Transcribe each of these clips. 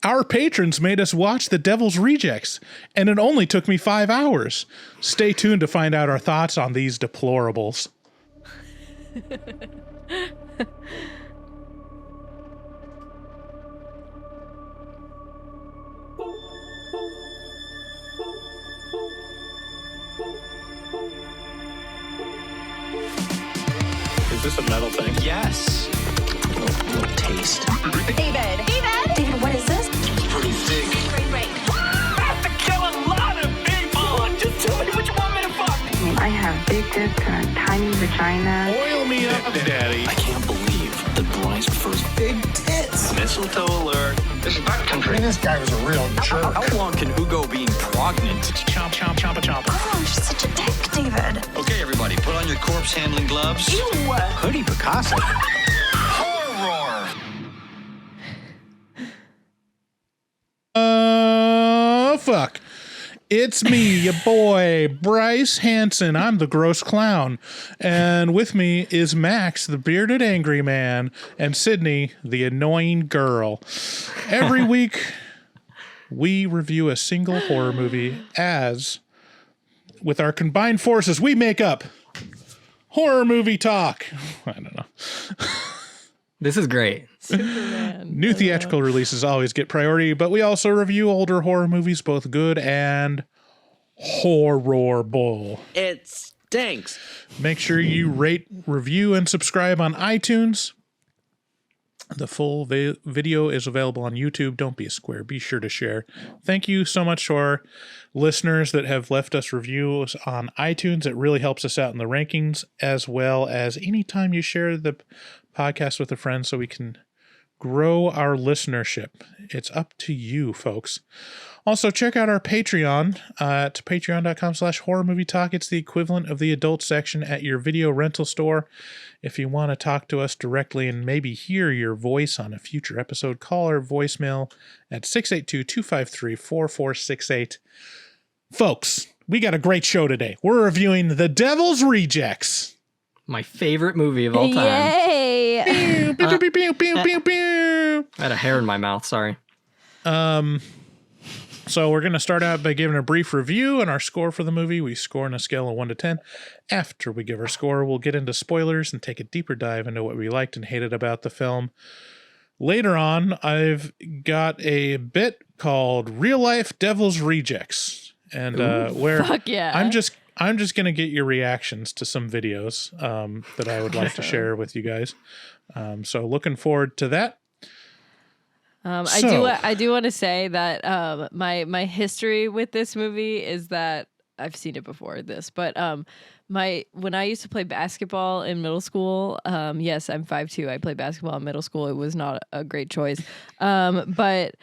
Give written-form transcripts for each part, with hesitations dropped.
Our patrons made us watch The Devil's Rejects, and it only took me 5 hours. Stay tuned to find out our thoughts on these deplorables. Is this a metal thing? Yes. Little taste. David, what is this? It's pretty thick. Great. I have to kill a lot of people. Just tell me what you want me to fuck. I have big tits and a tiny vagina. Oil me up, Daddy. I can't believe that Bryce prefers big tits. Mistletoe alert. This is backcountry. I mean, this guy was a real jerk. How long can Hugo be pregnant? Chomp, chomp, chomp, chomp. Oh, you're such a dick, David. Okay, everybody, put on your corpse handling gloves. Ew. Hoodie Picasso. Horror. Fuck. It's me, your boy, Bryce Hanson. I'm the gross clown. And with me is Max, the bearded angry man, and Sydney, the annoying girl. Every week, we review a single horror movie as, with our combined forces, we make up horror movie talk. I don't know. This is great. New theatrical releases always get priority, but we also review older horror movies, both good and horrible. It stinks. Make sure you rate, review, and subscribe on iTunes. The full video is available on YouTube. Don't be a square. Be sure to share. Thank you so much to our listeners that have left us reviews on iTunes. It really helps us out in the rankings, as well as anytime you share the podcast with a friend so we can grow our listenership. It's up to you, folks. Also, check out our Patreon at patreon.com/horrormovietalk. It's the equivalent of the adult section at your video rental store. If you want to talk to us directly and maybe hear your voice on a future episode, call our voicemail at 682-253-4468. Folks, we got a great show today. We're reviewing The Devil's Rejects. My favorite movie of all time. Yay! I had a hair in my mouth, sorry. So we're going to start out by giving a brief review and our score for the movie. We score on a scale of 1 to 10. After we give our score, we'll get into spoilers and take a deeper dive into what we liked and hated about the film. Later on, I've got a bit called Real Life Devil's Rejects, and where Fuck yeah. I'm just going to get your reactions to some videos that I would like to share with you guys. So looking forward to that. I do want to say that my history with this movie is that I've seen it before this, but when I used to play basketball in middle school, yes, I'm 5'2". I played basketball in middle school. It was not a great choice, but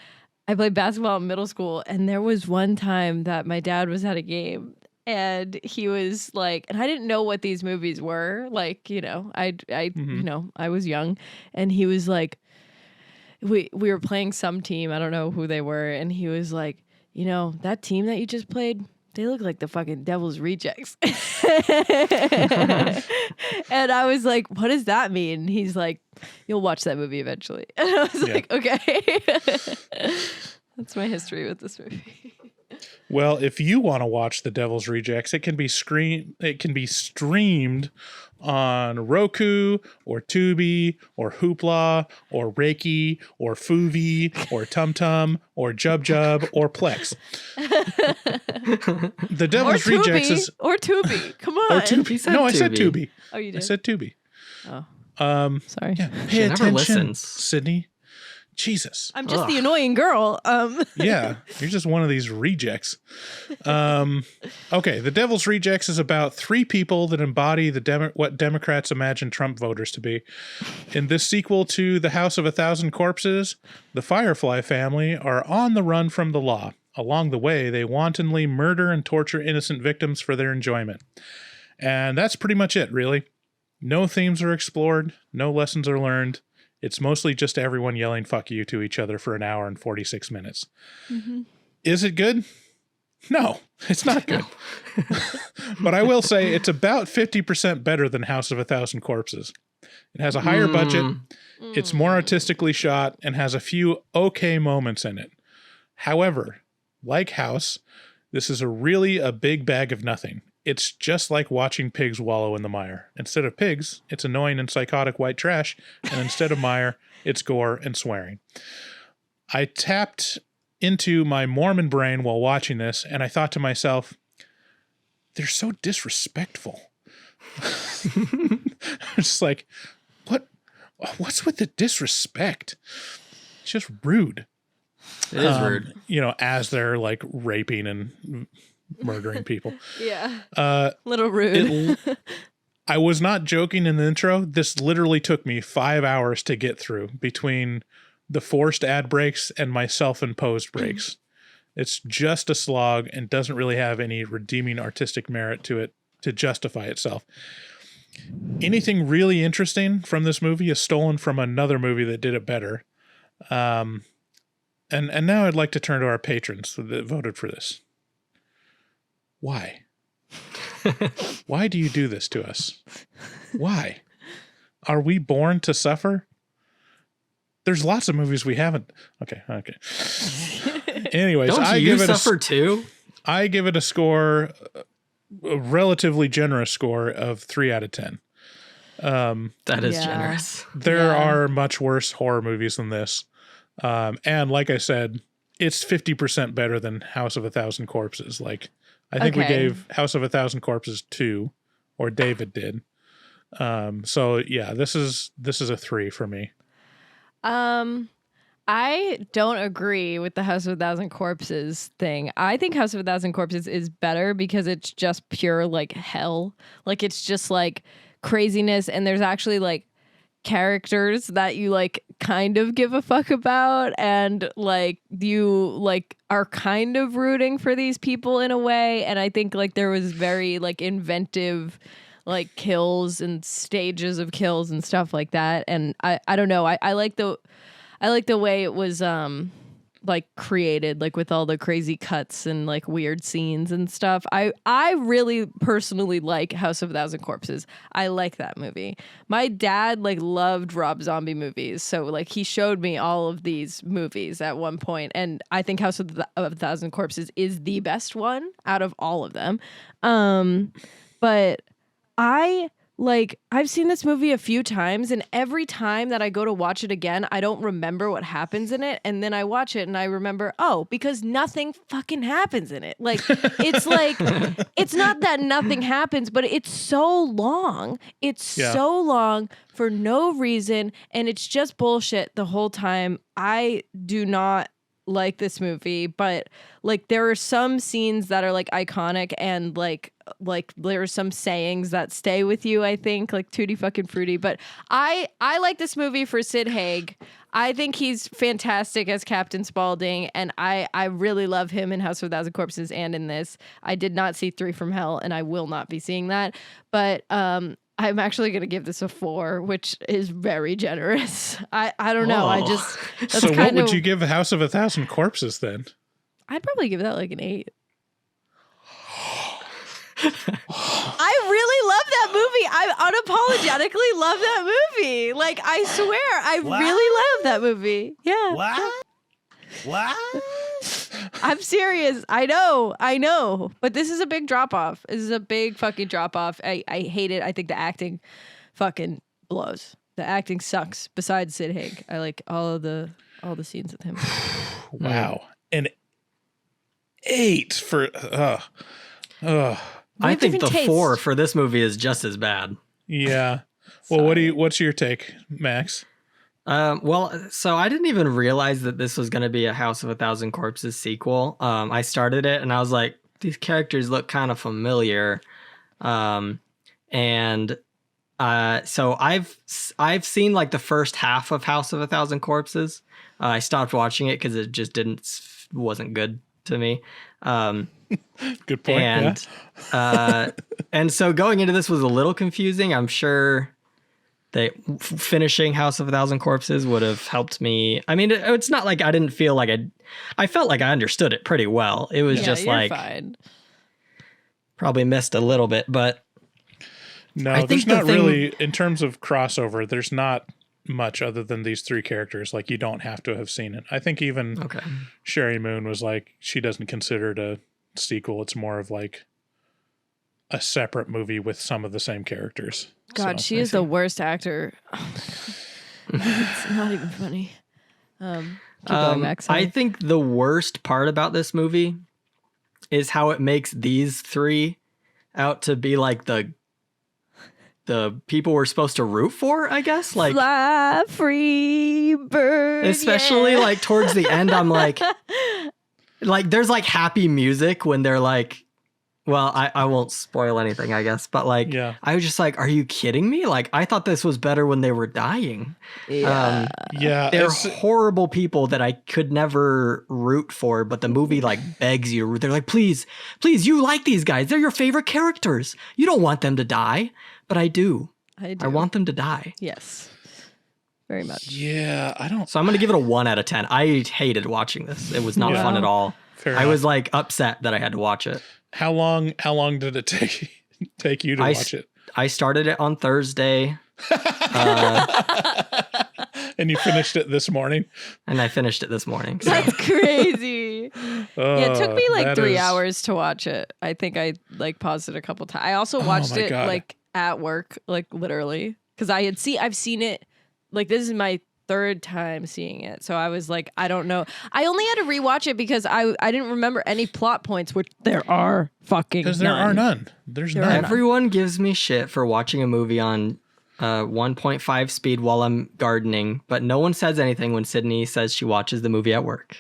I played basketball in middle school, and there was one time that my dad was at a game. And he was like, and I didn't know what these movies were. Like, you know, I was young, and he was like, we were playing some team. I don't know who they were. And he was like, you know, that team that you just played, they look like the fucking Devil's Rejects. And I was like, what does that mean? He's like, you'll watch that movie eventually. And I was like, okay. That's my history with this movie. Well, if you want to watch The Devil's Rejects, it can be streamed on Roku or Tubi or Hoopla or Reiki or Fuvi or TumTum or JubJub or Plex. The Devil's Rejects is or Tubi. Come on. or Tubi. No, I said Tubi. Oh, you did? I said Tubi. Oh. Pay Sorry. She never attention, listens. Sydney. Jesus. I'm just the annoying girl. Yeah, you're just one of these rejects. Okay, The Devil's Rejects is about three people that embody what Democrats imagine Trump voters to be. In this sequel to The House of a Thousand Corpses, the Firefly family are on the run from the law. Along the way, they wantonly murder and torture innocent victims for their enjoyment. And that's pretty much it, really. No themes are explored, no lessons are learned. It's mostly just everyone yelling fuck you to each other for an hour and 46 minutes. Mm-hmm. Is it good? No, it's not good. But I will say it's about 50% better than House of a Thousand Corpses. It has a higher budget. It's more artistically shot and has a few okay moments in it. However, like House, this is really a big bag of nothing. It's just like watching pigs wallow in the mire. Instead of pigs, it's annoying and psychotic white trash. And instead of mire, it's gore and swearing. I tapped into my Mormon brain while watching this, and I thought to myself, they're so disrespectful. It's like, what's with the disrespect? It's just rude. It is rude. As they're like raping and murdering people. Yeah. Little rude. I was not joking in the intro. This literally took me 5 hours to get through between the forced ad breaks and my self-imposed breaks. It's just a slog and doesn't really have any redeeming artistic merit to it to justify itself. Anything really interesting from this movie is stolen from another movie that did it better. And now I'd like to turn to our patrons that voted for this. Why? Why do you do this to us? Why? Are we born to suffer? There's lots of movies we haven't. Okay. Anyways, Don't you suffer too? I give it a score, a relatively generous score of 3 out of 10. That is generous. There are much worse horror movies than this. And like I said, it's 50% better than House of a Thousand Corpses. Like, I think we gave House of a Thousand Corpses 2, or David did. So yeah, this is a 3 for me. I don't agree with the House of a Thousand Corpses thing. I think House of a Thousand Corpses is better because it's just pure like hell. Like it's just like craziness, and there's actually like characters that you like kind of give a fuck about, and like you like are kind of rooting for these people in a way. And I think like there was very like inventive like kills and stages of kills and stuff like that. And I don't know. I like the way it was like created, like with all the crazy cuts and like weird scenes and stuff. I really personally like House of a Thousand Corpses. I like that movie. My dad like loved Rob Zombie movies, so like he showed me all of these movies at one point, and I think House of a Thousand Corpses is the best one out of all of them. But I've seen this movie a few times, and every time that I go to watch it again, I don't remember what happens in it. And then I watch it and I remember, because nothing fucking happens in it. Like, it's not that nothing happens, but it's so long. It's so long for no reason. And it's just bullshit the whole time. I do not like this movie, but like there are some scenes that are like iconic, and like there are some sayings that stay with you, I think, like Tutti fucking fruity. But I like this movie for Sid Haig. I think he's fantastic as Captain Spaulding, and I really love him in House of a Thousand Corpses and in this. I did not see 3 from Hell, and I will not be seeing that. But I'm actually going to give this a 4, which is very generous. I don't know. That's so what would you give House of a Thousand Corpses then? I'd probably give that like an 8. I really love that movie. I unapologetically love that movie. Like, I swear, I really love that movie. Yeah. What? I'm serious. I know. But this is a big drop off. This is a big fucking drop off. I hate it. I think the acting fucking blows. The acting sucks. Besides Sid Haig, I like all the scenes with him. Wow. An 8 for I think the 4 for this movie is just as bad. Yeah. Well, what's your take, Max? So I didn't even realize that this was going to be a House of a Thousand Corpses sequel. I started it and I was like, these characters look kind of familiar. So I've seen like the first half of House of a Thousand Corpses. I stopped watching it because it just wasn't good to me. Good point. And so going into this was a little confusing. I'm sure that finishing House of a Thousand Corpses would have helped me. I mean, it's not like I didn't feel like I felt like I understood it pretty well. It was just like fine. Probably missed a little bit, but No, I think there's the not thing- really, in terms of crossover, there's not much other than these three characters. Like, you don't have to have seen it. I think even Okay. Sherry Moon was like, she doesn't consider it a sequel. It's more of like a separate movie with some of the same characters. God, So, she is the worst actor. It's not even funny. Keep going, Max. I think the worst part about this movie is how it makes these three out to be like the people we're supposed to root for, I guess. Like, fly free bird. especially yeah. like towards the end, I'm like there's like happy music when they're like, well, I won't spoil anything, I guess, but like, Yeah. I was just like, are you kidding me? Like, I thought this was better when they were dying. Yeah. yeah, They're it's- horrible people that I could never root for, but the movie like begs you. They're like, please, you like these guys. They're your favorite characters. You don't want them to die, but I do. I do. I want them to die. Yes. Very much. yeah, I don't. So I'm going to give it a 1 out of 10. I hated watching this. It was not Yeah. fun at all. Fair I enough. was like upset that I had to watch it. How long did it take you to watch it? I started it on Thursday And you finished it this morning? and I finished it this morning. So. That's crazy. Yeah, it took me like That 3 is- hours to watch it. I think I like paused it a couple times. I also watched my it God. like at work, like literally, because I've seen it. Like this is my 3rd time seeing it, so I was like, I don't know. I only had to rewatch it because I didn't remember any plot points, which there are fucking Because there are none. There's There are none. none. Everyone gives me shit for watching a movie on 1.5 speed while I'm gardening, but no one says anything when Sydney says she watches the movie at work.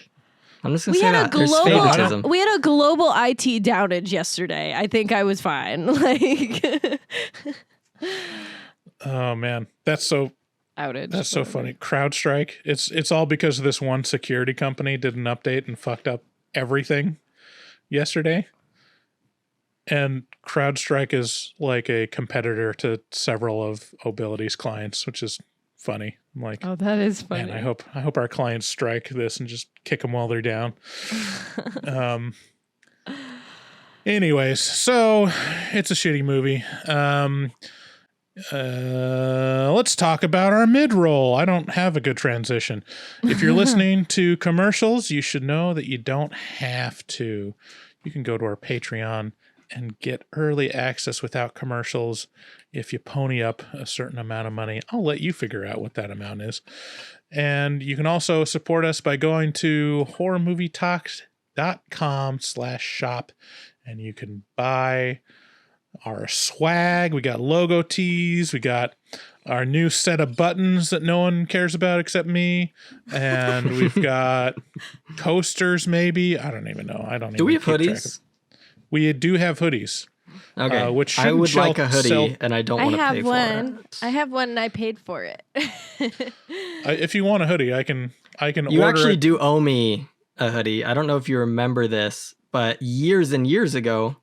I'm just gonna We say had that. a There's favoritism. global IT downage yesterday. I think I was fine. Like Oh man, that's so outage. funny. CrowdStrike. It's all because this one security company did an update and fucked up everything yesterday. And CrowdStrike is like a competitor to several of Obility's clients, which is funny. I'm like, Oh, that is funny. man, I hope our clients strike this and just kick them while they're down. Anyways, so it's a shitty movie. Let's talk about our mid-roll. I don't have a good transition. If you're listening to commercials, you should know that you don't have to. You can go to our Patreon and get early access without commercials if you pony up a certain amount of money. I'll let you figure out what that amount is. And you can also support us by going to horrormovietalks.com/shop, and you can buy our swag. We got logo tees. We got our new set of buttons that no one cares about except me. And we've got coasters, maybe. I don't even know. Do we have keep track of- hoodies? We do have hoodies. Okay. which I shouldn't would like a sell- hoodie, and I don't I want to have pay one. for it. I have one and I paid for it. If you want a hoodie, I can You order actually it. do owe me a hoodie. I don't know if you remember this, but years and years ago,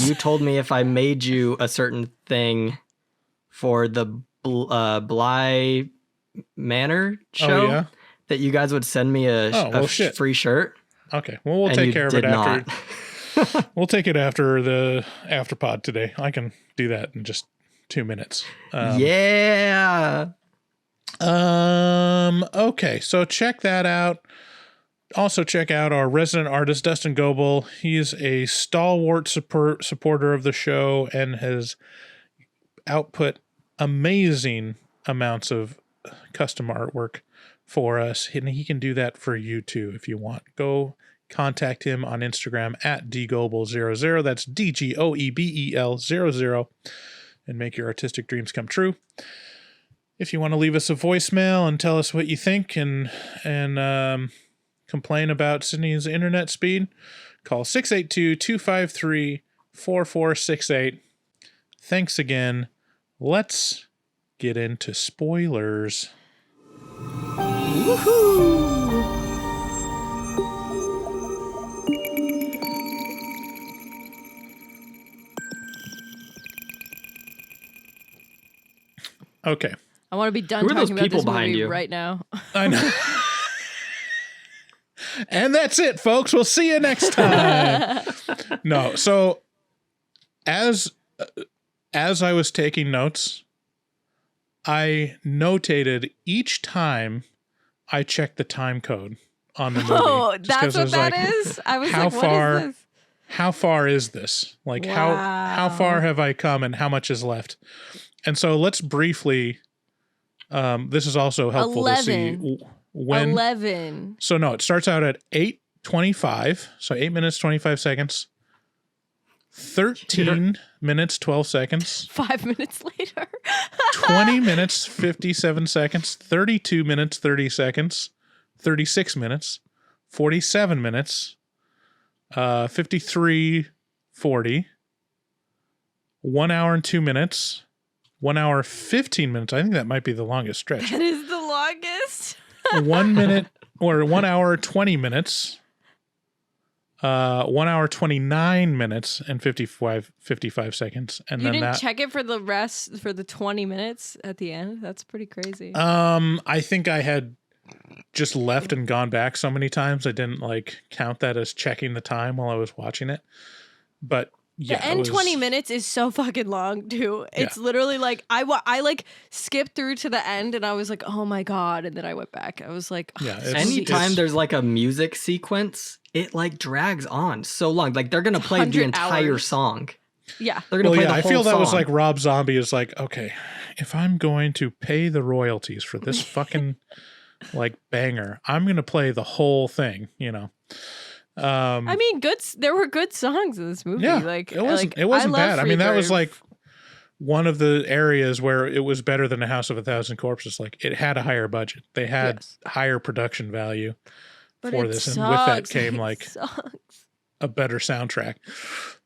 you told me if I made you a certain thing for the Bly Manor show, Oh, yeah? that you guys would send me a shit. free shirt. Okay. Well, we'll and take you care of it did after. not. We'll take it after the afterpod today. I can do that in just 2 minutes. Yeah. Okay, so check that out. Also check out our resident artist, Dustin Goebel. He's a stalwart supporter of the show and has output amazing amounts of custom artwork for us. And he can do that for you too if you want. Go contact him on Instagram at dgoebel00. That's DGOEBEL00. And make your artistic dreams come true. If you want to leave us a voicemail and tell us what you think and complain about Sydney's internet speed, call 682-253-4468. Thanks again. Let's get into spoilers. Okay. I want to be done Who are those talking about people this behind movie you? right now. I know. And that's it, folks. We'll see you next time. No, so as as I was taking notes, I notated each time I checked the time code on the movie. Oh, Just that's 'cause I what was that like, is? I was how like, far- what is this? how far is this? Like how far have I come and how much is left? And so let's briefly this is also helpful to see 11. when 11. So no, it starts out at 8:25, so 8 minutes 25 seconds. 13 minutes 12 seconds. 5 minutes later. 20 minutes 57 seconds, 32 minutes 30 seconds, 36 minutes, 47 minutes, 53:40, 1 hour and 2 minutes, 1 hour 15 minutes. I think that might be the longest stretch. That is the longest. 1 minute or 1 hour 20 minutes, 1 hour 29 minutes and 55 seconds, and You then didn't that. check it for the rest for the 20 minutes at the end? That's pretty crazy. I think I had just left and gone back so many times I didn't like count that as checking the time while I was watching it. But yeah, the end 20 minutes is so fucking long, too. It's Yeah. literally like I like skipped through to the end and I was like, oh my God. And then I went back. I was like, Yeah, oh, it's- Anytime there's like a music sequence, it like drags on so long. Like they're gonna play the 100 entire hours. song. yeah. They're gonna Well, play yeah, the I whole feel that was song. like Rob Zombie is like, okay, if I'm going to pay the royalties for this fucking like banger, I'm gonna play the whole thing, you know. I mean, there were good songs in this movie. Yeah, Like it wasn't I love bad. I mean, that was Freebird. like one of the areas where it was better than A House of a Thousand Corpses. Like it had a higher budget, they had Yes. higher production value But for it this, and with that sucks. came It like sucks. a better soundtrack.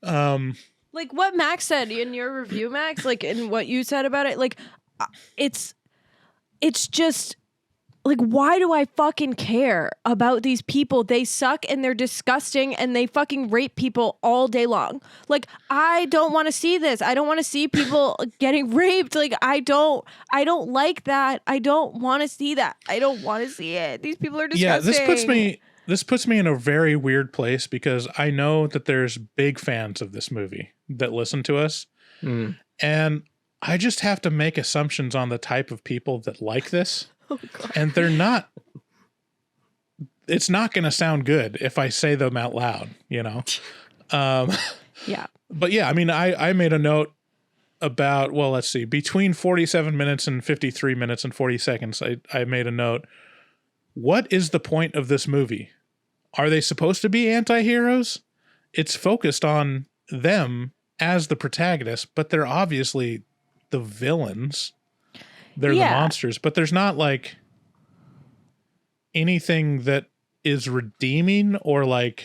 Like what Max said in your review, Max, like in what you said about it, like it's just like, why do I fucking care about these people? They suck and they're disgusting and they fucking rape people all day long. Like, I don't want to see this. I don't want to see people getting raped. Like, I don't like that. I don't want to see that. I don't want to see it. These people are disgusting. Yeah, this puts me in a very weird place because I know that there's big fans of this movie that listen to us. And I just have to make assumptions on the type of people that like this. Oh, God. And they're not, it's not going to sound good if I say them out loud, you know? Yeah. But yeah, I mean, I made a note about, well, let's see, between 47 minutes and 53 minutes and 40 seconds, I made a note. What is the point of this movie? Are they supposed to be anti-heroes? It's focused on them as the protagonist, but they're obviously the villains. They're the monsters, but there's not like anything that is redeeming or like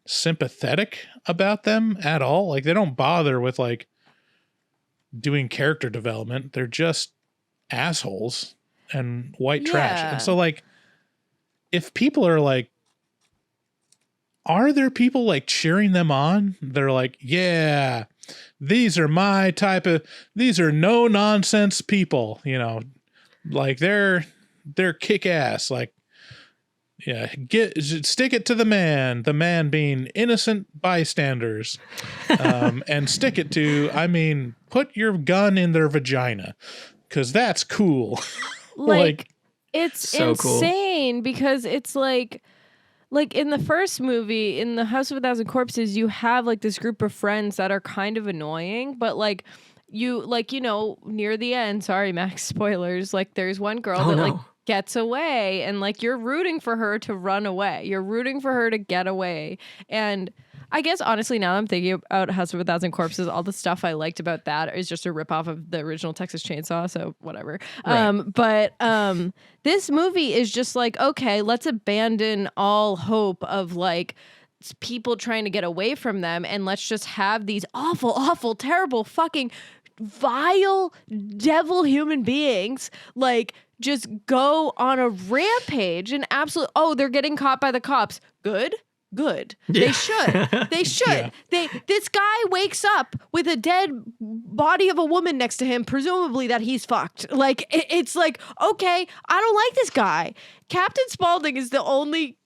sympathetic about them at all. Like they don't bother with like doing character development. They're just assholes and white trash. Yeah. And so like if people are like, are there people like cheering them on? They're like, yeah, these are my type of, these are no nonsense people, you know, like they're kick ass. Like, yeah, stick it to the man being innocent bystanders, and stick it to, I mean, put your gun in their vagina because that's cool. Like it's So cool. insane because it's like in the first movie, in the House of a Thousand Corpses, you have like this group of friends that are kind of annoying, but like you know, near the end, sorry, Max, spoilers, like there's one girl that like gets away and like you're rooting for her to run away. You're rooting for her to get away. And I guess honestly, now I'm thinking about House of a Thousand Corpses, all the stuff I liked about that is just a ripoff of the original Texas Chainsaw, so whatever. Right. But this movie is just like, okay, let's abandon all hope of like people trying to get away from them and let's just have these awful, terrible, fucking vile devil human beings like just go on a rampage and they're getting caught by the cops. Good. They should. Yeah. This guy wakes up with a dead body of a woman next to him, presumably that he's fucked. Like it's like, okay, I don't like this guy. Captain Spaulding is the only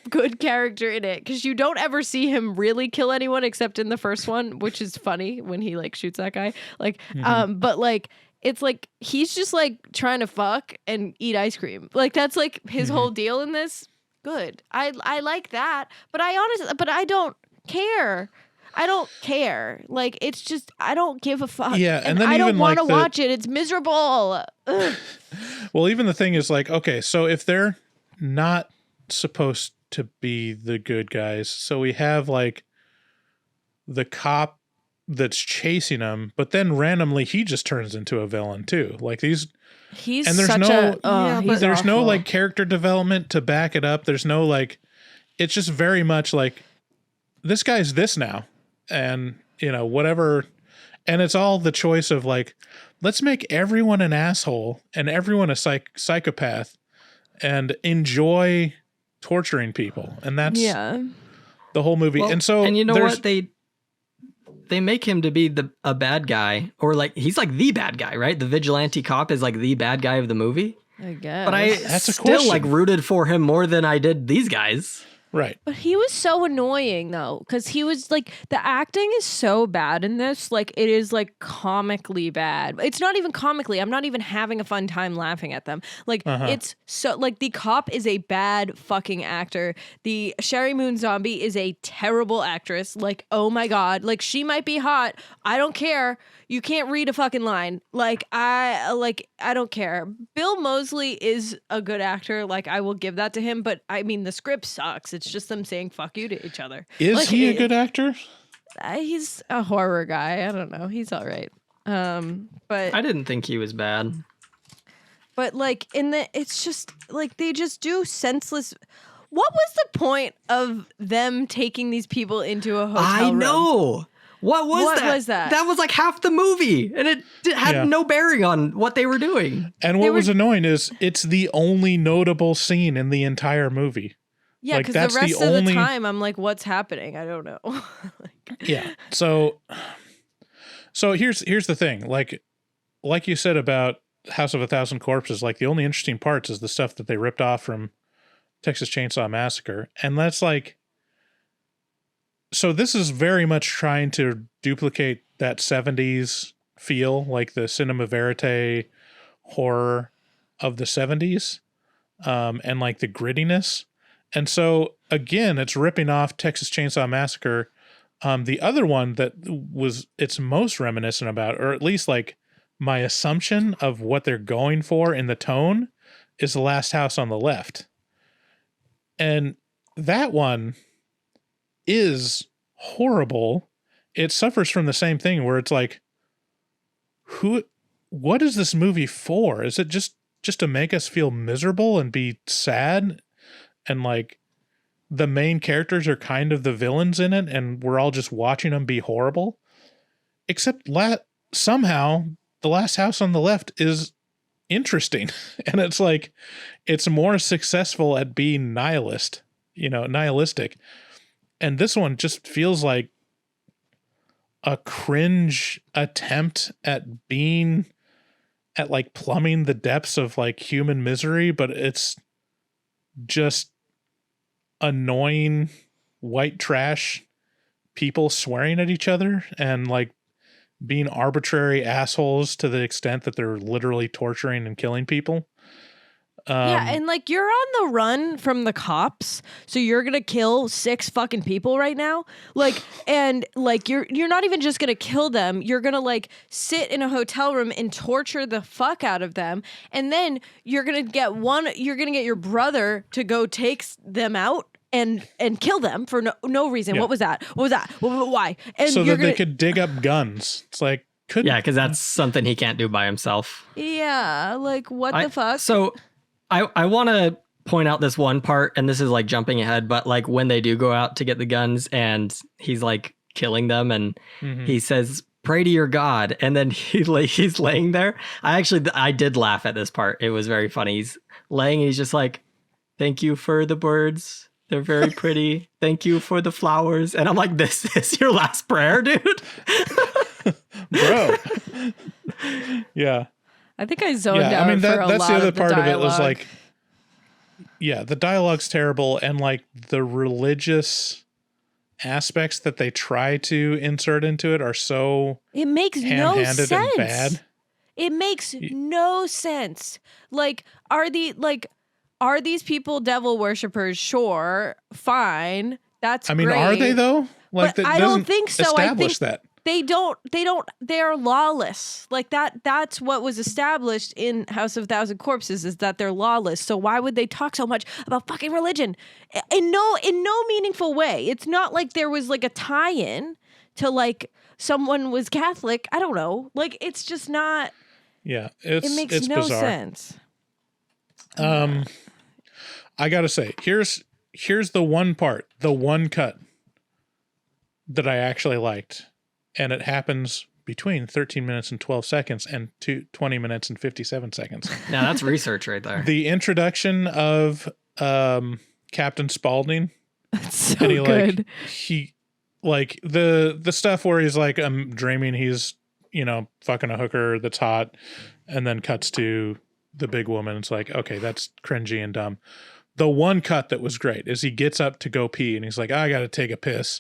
good character in it because you don't ever see him really kill anyone except in the first one, which is funny when he like shoots that guy. Like, but like it's like he's just like trying to fuck and eat ice cream. Like that's like his whole deal in this. Good. I like that, but I don't care. I don't care. Like it's just I don't give a fuck. Yeah, and then I don't even, want to like, watch it. It's miserable. Ugh. Well, even the thing is like, okay, so if they're not supposed to be the good guys, so we have like the cop that's chasing them, but then randomly he just turns into a villain too. Like he's and there's such no he's there's no awful. like character development to back it up. There's no like, it's just very much like this guy's this now, and you know whatever, and it's all the choice of like, let's make everyone an asshole and everyone a psychopath, and enjoy torturing people, and that's the whole movie. Well, and so and you know what, they make him to be a bad guy, or like he's like the bad guy, right? The vigilante cop is like the bad guy of the movie. I guess. But I That's a still question. like rooted for him more than I did these guys. right. But he was so annoying though, because he was like the acting is so bad in this. Like it is like comically bad. It's not even comically. I'm not even having a fun time laughing at them. Like it's so like the cop is a bad fucking actor. The Sherry Moon Zombie is a terrible actress. Like oh my god, like she might be hot. I don't care. You can't read a fucking line. Like I don't care. Bill Moseley is a good actor. Like I will give that to him. But I mean the script sucks. It's just them saying fuck you to each other. Is like, he a good actor? He's a horror guy. I don't know. He's all right. But I didn't think he was bad. but like it's just like they just do senseless. What was the point of them taking these people into a hotel I room? know. What was that? That was like half the movie, and it had no bearing on what they were doing. And what was annoying is it's the only notable scene in the entire movie. Yeah, Like, because that's the the rest of only- the time I'm like, what's happening? I don't know. Yeah. So here's the thing. Like you said about House of a Thousand Corpses, like the only interesting parts is the stuff that they ripped off from Texas Chainsaw Massacre. And that's like, so this is very much trying to duplicate that 70s feel, like the cinema verite horror of the 70s, and like the grittiness. And so again, it's ripping off Texas Chainsaw Massacre. The other one that was it's most reminiscent about, or at least like my assumption of what they're going for in the tone, is The Last House on the Left. And that one is horrible. It suffers from the same thing where it's like, what is this movie for? Is it just to make us feel miserable and be sad? And like the main characters are kind of the villains in it, and we're all just watching them be horrible. Except somehow The Last House on the Left is interesting. And it's like, it's more successful at being nihilistic. And this one just feels like a cringe attempt at like plumbing the depths of like human misery, but it's just annoying white trash people swearing at each other and like being arbitrary assholes to the extent that they're literally torturing and killing people. Yeah, and like you're on the run from the cops, so you're gonna kill 6 fucking people right now. Like, and like you're not even just gonna kill them. You're gonna like sit in a hotel room and torture the fuck out of them, and then you're gonna get your brother to go take them out and kill them for no reason. Yeah. What was that? Why? And so you're that they could dig up guns. It's like, because that's something he can't do by himself. Yeah, like what the fuck? So I want to point out this one part, and this is like jumping ahead, but like when they do go out to get the guns and he's like killing them and he says, "Pray to your God." And then he's laying there. I did laugh at this part. It was very funny. He's laying and he's just like, "Thank you for the birds. They're very pretty. Thank you for the flowers." And I'm like, this is your last prayer, dude? Bro. Yeah. I think I zoned out. I mean, for a that's lot the other of part of it was dialogue. like, Yeah, the dialogue's terrible, and like the religious aspects that they try to insert into it are so It makes no ham-handed sense. and bad. It makes no sense. Like, are these people devil worshippers? Sure, fine. That's I mean, great. are they though? Like, But that I don't doesn't think so. I establish think that. they're lawless. Like that's what was established in House of Thousand Corpses, is that they're lawless. So why would they talk so much about fucking religion? In no meaningful way. It's not like there was like a tie-in to like someone was Catholic. I don't know. Like, it's just not. Yeah, It makes it's no bizarre. sense. I gotta say, here's the one part, the one cut that I actually liked, and it happens between 13 minutes and 12 seconds and 20 minutes and 57 seconds. Now that's research right there. The introduction of Captain Spaulding, That's so and good. he like the stuff where he's like, I'm dreaming he's, you know, fucking a hooker that's hot, and then cuts to the big woman. It's like, okay, that's cringy and dumb. The one cut that was great is he gets up to go pee, and he's like, I gotta take a piss,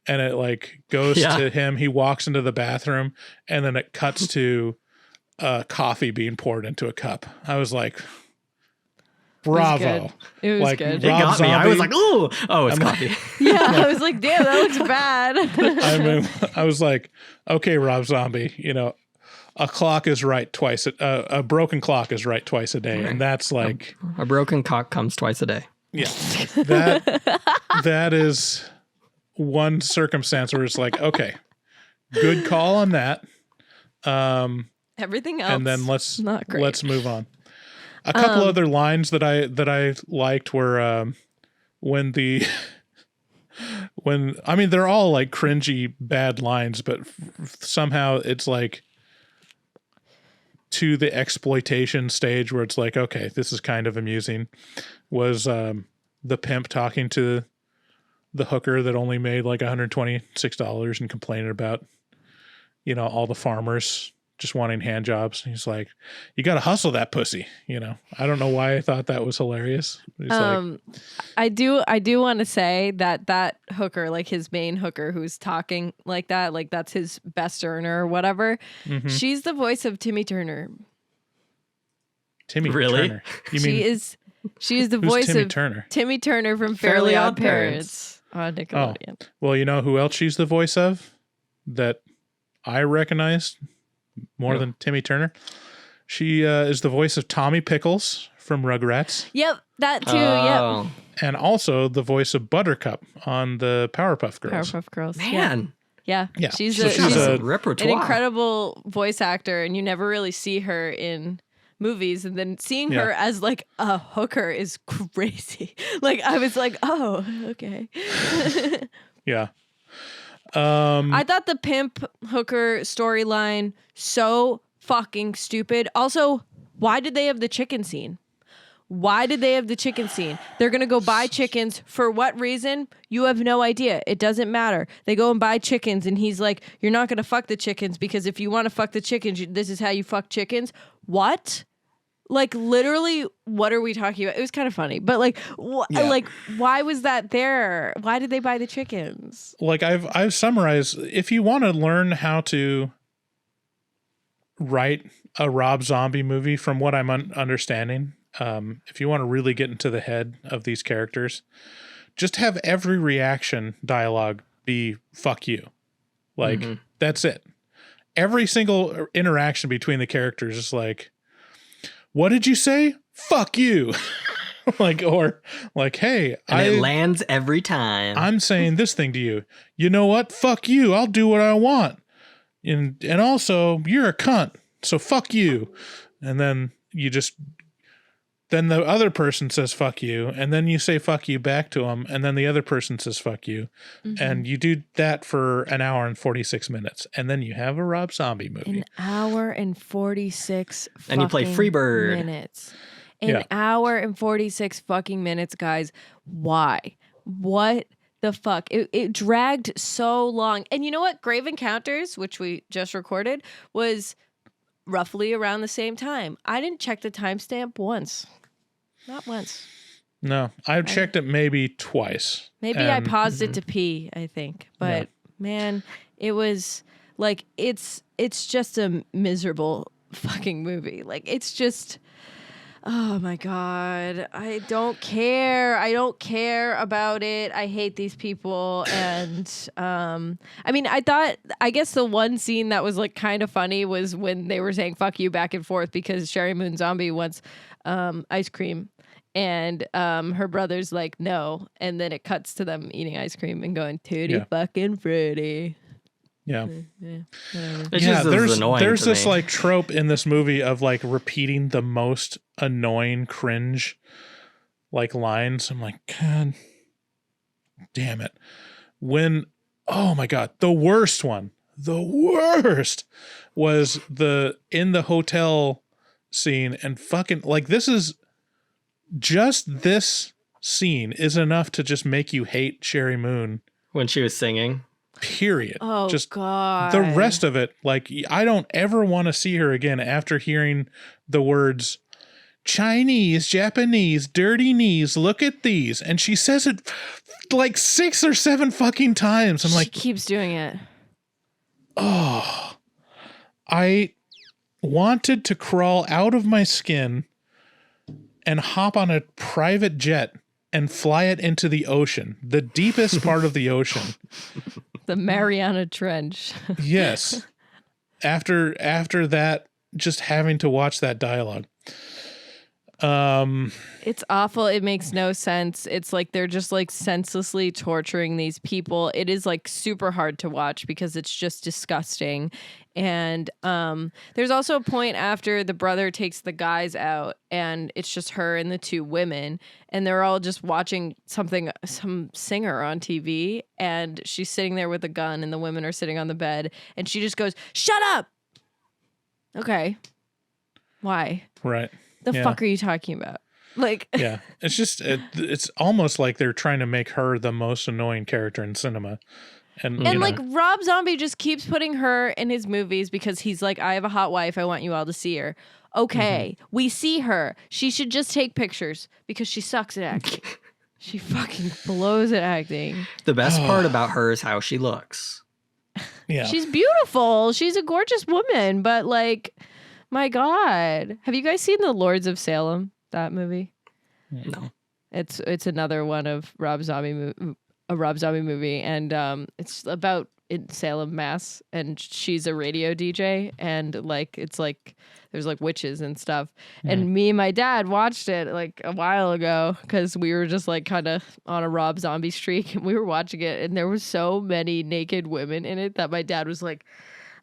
and it like goes to him. He walks into the bathroom, and then it cuts to coffee being poured into a cup. I was like, bravo. It was Like, good. It Rob got me. I Zombie. was like, ooh, oh, it's coffee. Yeah, I was like, damn, that looks bad. I mean, I was like, okay, Rob Zombie, you know, a clock is right twice. A broken clock is right twice a day, and that's like, A broken cock comes twice a day. yeah, that is one circumstance where it's like, okay, good call on that. Everything else, And then not great. let's move on. A couple other lines that I liked were when I mean, they're all like cringy bad lines, but somehow it's like to the exploitation stage where it's like, okay, this is kind of amusing. Was the pimp talking to the hooker that only made like $126 and complaining about, you know, all the farmers just wanting hand jobs. He's like, you got to hustle that pussy. You know, I don't know why I thought that was hilarious. He's like, I do want to say that hooker, like his main hooker who's talking like that, like that's his best earner or whatever. Mm-hmm. She's the voice of Timmy Turner. Timmy Really? Turner. You mean She is the who's voice Timmy of Turner? Timmy Turner from Fairly Fairly Odd Odd Parents on Nickelodeon. Well, you know who else she's the voice of that I recognize more than Timmy Turner? She is the voice of Tommy Pickles from Rugrats, Yep, that too. Oh, and also the voice of Buttercup on the Powerpuff Yep, Girls. Powerpuff Girls. man. Yeah. Yeah, She's so she's a an repertoire. incredible voice actor, and you never really see her in movies, and then seeing her as like a hooker is crazy. Like, I was like, oh, okay. Yeah. I thought the pimp hooker storyline so fucking stupid. Also, why did they have the chicken scene? Why did they have the chicken scene? They're going to go buy chickens. For what reason? You have no idea. It doesn't matter. They go and buy chickens, and he's like, you're not going to fuck the chickens because if you want to fuck the chickens, this is how you fuck chickens. What? Like, literally, what are we talking about? It was kind of funny, but like, like, why was that there? Why did they buy the chickens? Like I've summarized, if you want to learn how to write a Rob Zombie movie from what I'm understanding, if you want to really get into the head of these characters, just have every reaction dialogue be fuck you. Like, that's it. Every single interaction between the characters is like, what did you say? Fuck you. Like, or like, hey, And it lands every time. I'm saying this thing to you. You know what? Fuck you. I'll do what I want. And also, you're a cunt. So fuck you. And then then the other person says fuck you, and then you say fuck you back to them, and then the other person says fuck you. And you do that for an hour and 46 minutes, and then you have a Rob Zombie movie. An hour and 46 And you play fucking Freebird. minutes. An hour and 46 fucking minutes, guys. Why? What the fuck? It dragged so long. And you know what? Grave Encounters, which we just recorded, was roughly around the same time. I didn't check the timestamp once. Not once. No, I've checked it maybe twice. Maybe I and- paused it to pee, I think. But man, it was like it's just a miserable fucking movie. Like it's just oh my God. I don't care. I don't care about it. I hate these people. And I mean, I guess the one scene that was like kind of funny was when they were saying fuck you back and forth because Sherry Moon Zombie wants ice cream. And her brother's like, no. And then it cuts to them eating ice cream and going, Tutti fucking fruity. Yeah. It's just as annoying there's to this me. like trope in this movie of like repeating the most annoying cringe like lines. I'm like, God damn it. Oh my God, the worst was in the hotel scene and fucking like this scene is enough to just make you hate Sherry Moon. When she was singing. Period. Oh, just God. the rest of it, like I don't ever want to see her again after hearing the words Chinese, Japanese, dirty knees, look at these. And she says it like 6 or 7 fucking times. I'm She like, keeps doing it. oh, I wanted to crawl out of my skin and hop on a private jet and fly it into the ocean, the deepest part of the ocean. The Mariana Trench. Yes. After that, just having to watch that dialogue. It's awful. It makes no sense. It's like they're just like senselessly torturing these people. It is like super hard to watch because it's just disgusting. And there's also a point after the brother takes the guys out and it's just her and the 2 women and they're all just watching some singer on TV and she's sitting there with a gun and the women are sitting on the bed and she just goes, "Shut up." Okay. Why? Right. The fuck are you talking about? Like, yeah, it's just it's almost like they're trying to make her the most annoying character in cinema, and you know, like Rob Zombie just keeps putting her in his movies because he's like, I have a hot wife, I want you all to see her. Okay, we see her. She should just take pictures because she sucks at acting. She fucking blows at acting. The best part about her is how she looks. yeah, She's beautiful. She's a gorgeous woman, but like, my God, have you guys seen The Lords of Salem? That movie? No. It's another one of Rob Zombie movie, and it's about in Salem, Mass, and she's a radio DJ, and like it's like there's like witches and stuff. And me and my dad watched it like a while ago because we were just like kind of on a Rob Zombie streak, and we were watching it, and there was so many naked women in it that my dad was like,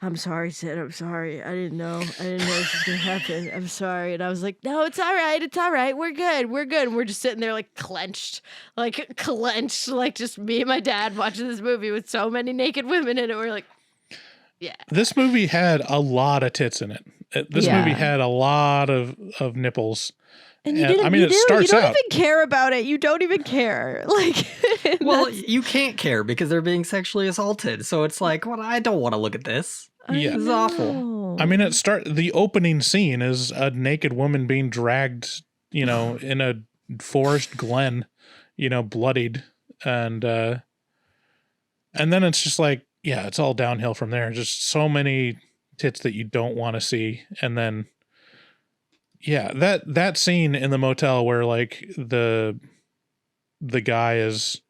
"I'm sorry, Sid. I'm sorry. I didn't know this was gonna happen. I'm sorry." And I was like, "No, it's all right. It's all right. We're good. We're good." And we're just sitting there like clenched, like just me and my dad watching this movie with so many naked women in it. We're like, yeah. This movie had a lot of tits in it. This movie had a lot of nipples. And you And, didn't. I mean, you it do. starts You don't out- even care about it. You don't even care. Like, Well, you can't care because they're being sexually assaulted. So it's like, well, I don't want to look at this. Yeah. This is awful. I mean, the opening scene is a naked woman being dragged, you know, in a forest glen, you know, bloodied, and then it's just like, yeah, it's all downhill from there. Just so many tits that you don't want to see, and then, yeah, that scene in the motel where like the guy is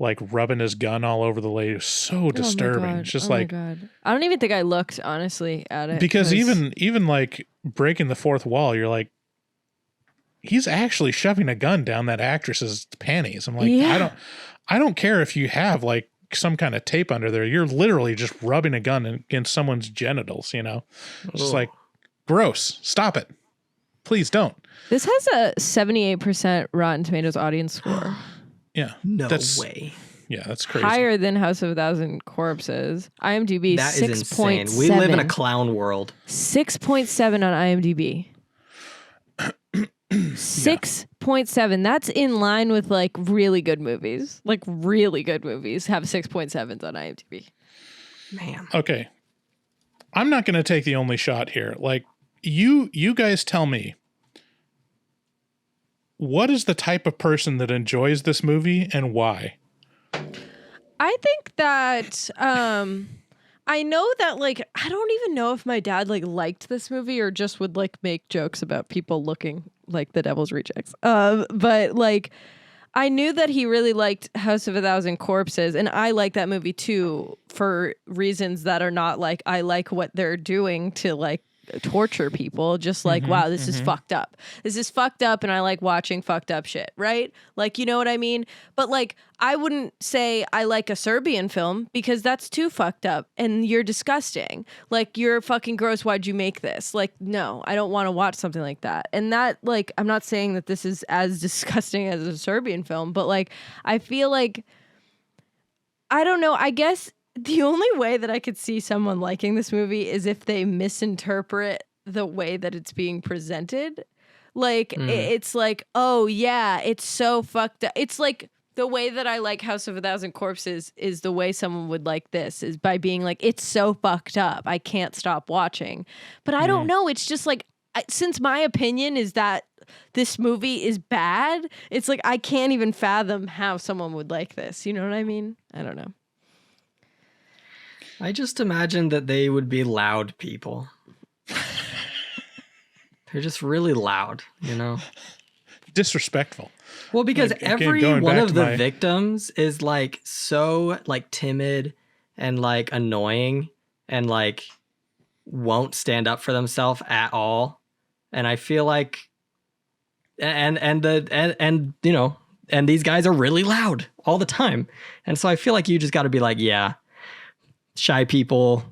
like rubbing his gun all over the lady is so disturbing. It's just like, my God. I don't even think I looked honestly at it because even like breaking the fourth wall, you're like, he's actually shoving a gun down that actress's panties. I'm like, I don't care if you have like some kind of tape under there. You're literally just rubbing a gun against someone's genitals, you know? It's just like, gross. Stop it. Please don't. This has a 78% Rotten Tomatoes audience score. Yeah. No that's, way. Yeah, that's crazy. Higher than House of a Thousand Corpses. IMDb That is 6.7. insane. We live in a clown world. 6.7 on IMDb. 6.7. That's in line with like really good movies. Like really good movies have 6.7s on IMDb. Man. Okay. I'm not going to take the only shot here. Like you guys tell me, what is the type of person that enjoys this movie and why? I think that I know that like I don't even know if my dad like liked this movie or just would like make jokes about people looking like the Devil's Rejects. But like I knew that he really liked House of a Thousand Corpses, and I like that movie too for reasons that are not like I like what they're doing to like torture people, just like wow, this is fucked up. This is fucked up, and I like watching fucked up shit, right? Like, you know what I mean? But like I wouldn't say I like a Serbian film because that's too fucked up and you're disgusting. Like, you're fucking gross. Why'd you make this? Like, no, I don't want to watch something like that. And that, like, I'm not saying that this is as disgusting as a Serbian film, but like I feel like I don't know, I guess the only way that I could see someone liking this movie is if they misinterpret the way that it's being presented. Like, it's like, oh, yeah, it's so fucked up. It's like the way that I like House of a Thousand Corpses is the way someone would like this, is by being like, it's so fucked up. I can't stop watching. But I don't know. It's just like, since my opinion is that this movie is bad, it's like I can't even fathom how someone would like this. You know what I mean? I don't know. I just imagine that they would be loud people. They're just really loud, you know? Disrespectful. Well, because Like, again, every going one back of to the my- victims is like so like timid and like annoying and like won't stand up for themselves at all. And I feel like and you know, and these guys are really loud all the time. And so I feel like you just got to be like, yeah, shy people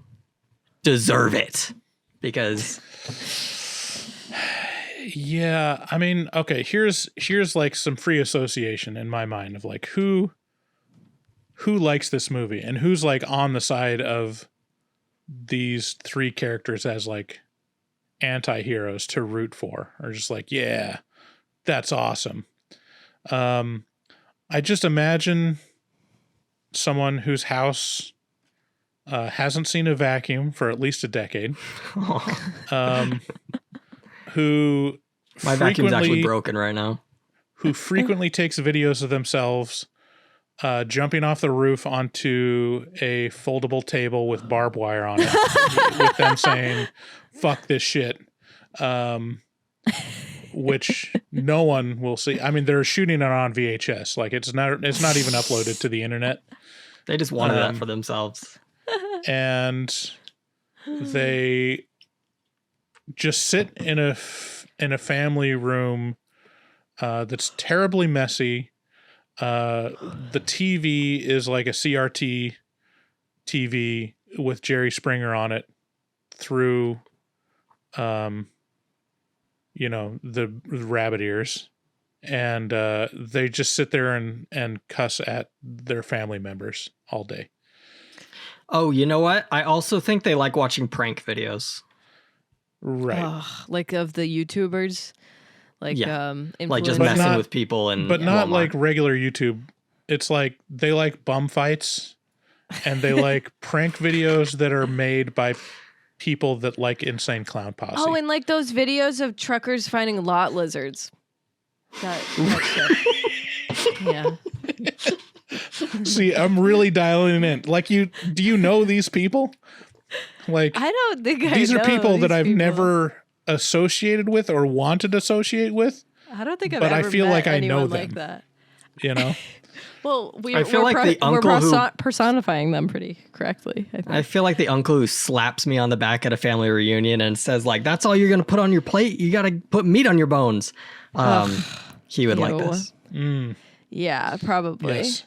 deserve it because Yeah, I mean, okay, here's like some free association in my mind of like who likes this movie and who's like on the side of these three characters as like anti-heroes to root for, or just like, yeah, that's awesome. I just imagine someone whose house hasn't seen a vacuum for at least a decade. Who my vacuum's actually frequently- broken right now. who frequently takes videos of themselves jumping off the roof onto a foldable table with barbed wire on it, with them saying, fuck this shit, which no one will see. I mean, they're shooting it on VHS. Like, it's not even uploaded to the internet. They just wanted that for themselves. And they just sit in a family room that's terribly messy. The TV is like a CRT TV with Jerry Springer on it through, you know, the rabbit ears. And they just sit there and cuss at their family members all day. Oh, you know what? I also think they like watching prank videos. Right. Ugh, like of the YouTubers, like Yeah. influencers. Like just But messing not- with people and But not Walmart. like regular YouTube. It's like they like bum fights and they like prank videos that are made by people that like Insane Clown Posse. Oh, and like those videos of truckers finding lot lizards. That shit. Yeah. See, I'm really dialing in. Like, do you know these people? Like, I don't think I these are know people that these I've people. never associated with or wanted to associate with, I don't think I've but I ever feel met like I know anyone like them. that. you know? Well, I feel like the uncle who- personifying them pretty correctly. I think. I feel like the uncle who slaps me on the back at a family reunion and says like, "That's all you're gonna put on your plate. You gotta put meat on your bones." He would like Ew. this. Yeah, probably. Yes.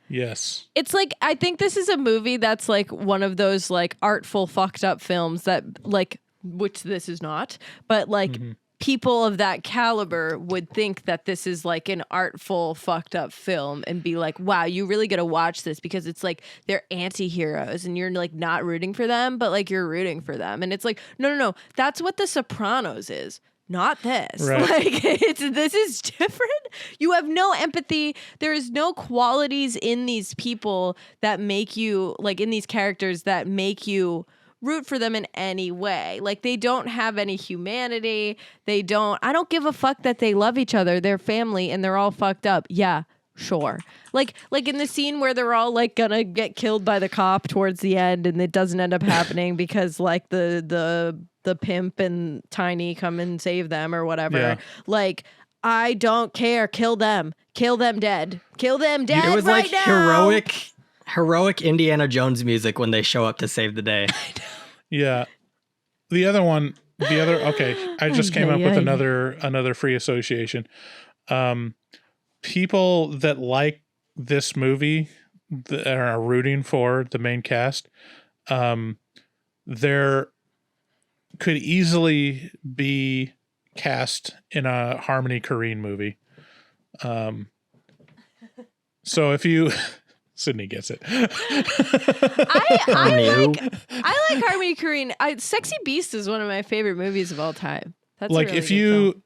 Yes. It's like I think this is a movie that's like one of those like artful fucked up films that like, which this is not, but like people of that caliber would think that this is like an artful fucked up film and be like, wow, you really gotta watch this because it's like they're anti-heroes and you're like not rooting for them, but like you're rooting for them. And it's like, no, that's what The Sopranos is. Not this. Right. Like this is different. You have no empathy. There is no qualities in these people that make you like in these characters that make you root for them in any way. Like, they don't have any humanity. I don't give a fuck that they love each other. They're family and they're all fucked up. Yeah, sure. Like in the scene where they're all like gonna get killed by the cop towards the end, and it doesn't end up happening because like the pimp and Tiny come and save them or whatever. Yeah. Like, I don't care. Kill them dead. Kill them dead. It was right like now. heroic Indiana Jones music when they show up to save the day. Yeah. Okay, I just came up with another free association. People that like this movie that are rooting for the main cast, there could easily be cast in a Harmony Korine movie. So if you Sydney gets it. I like Harmony Korine. Sexy Beast is one of my favorite movies of all time. That's like a really if good you film.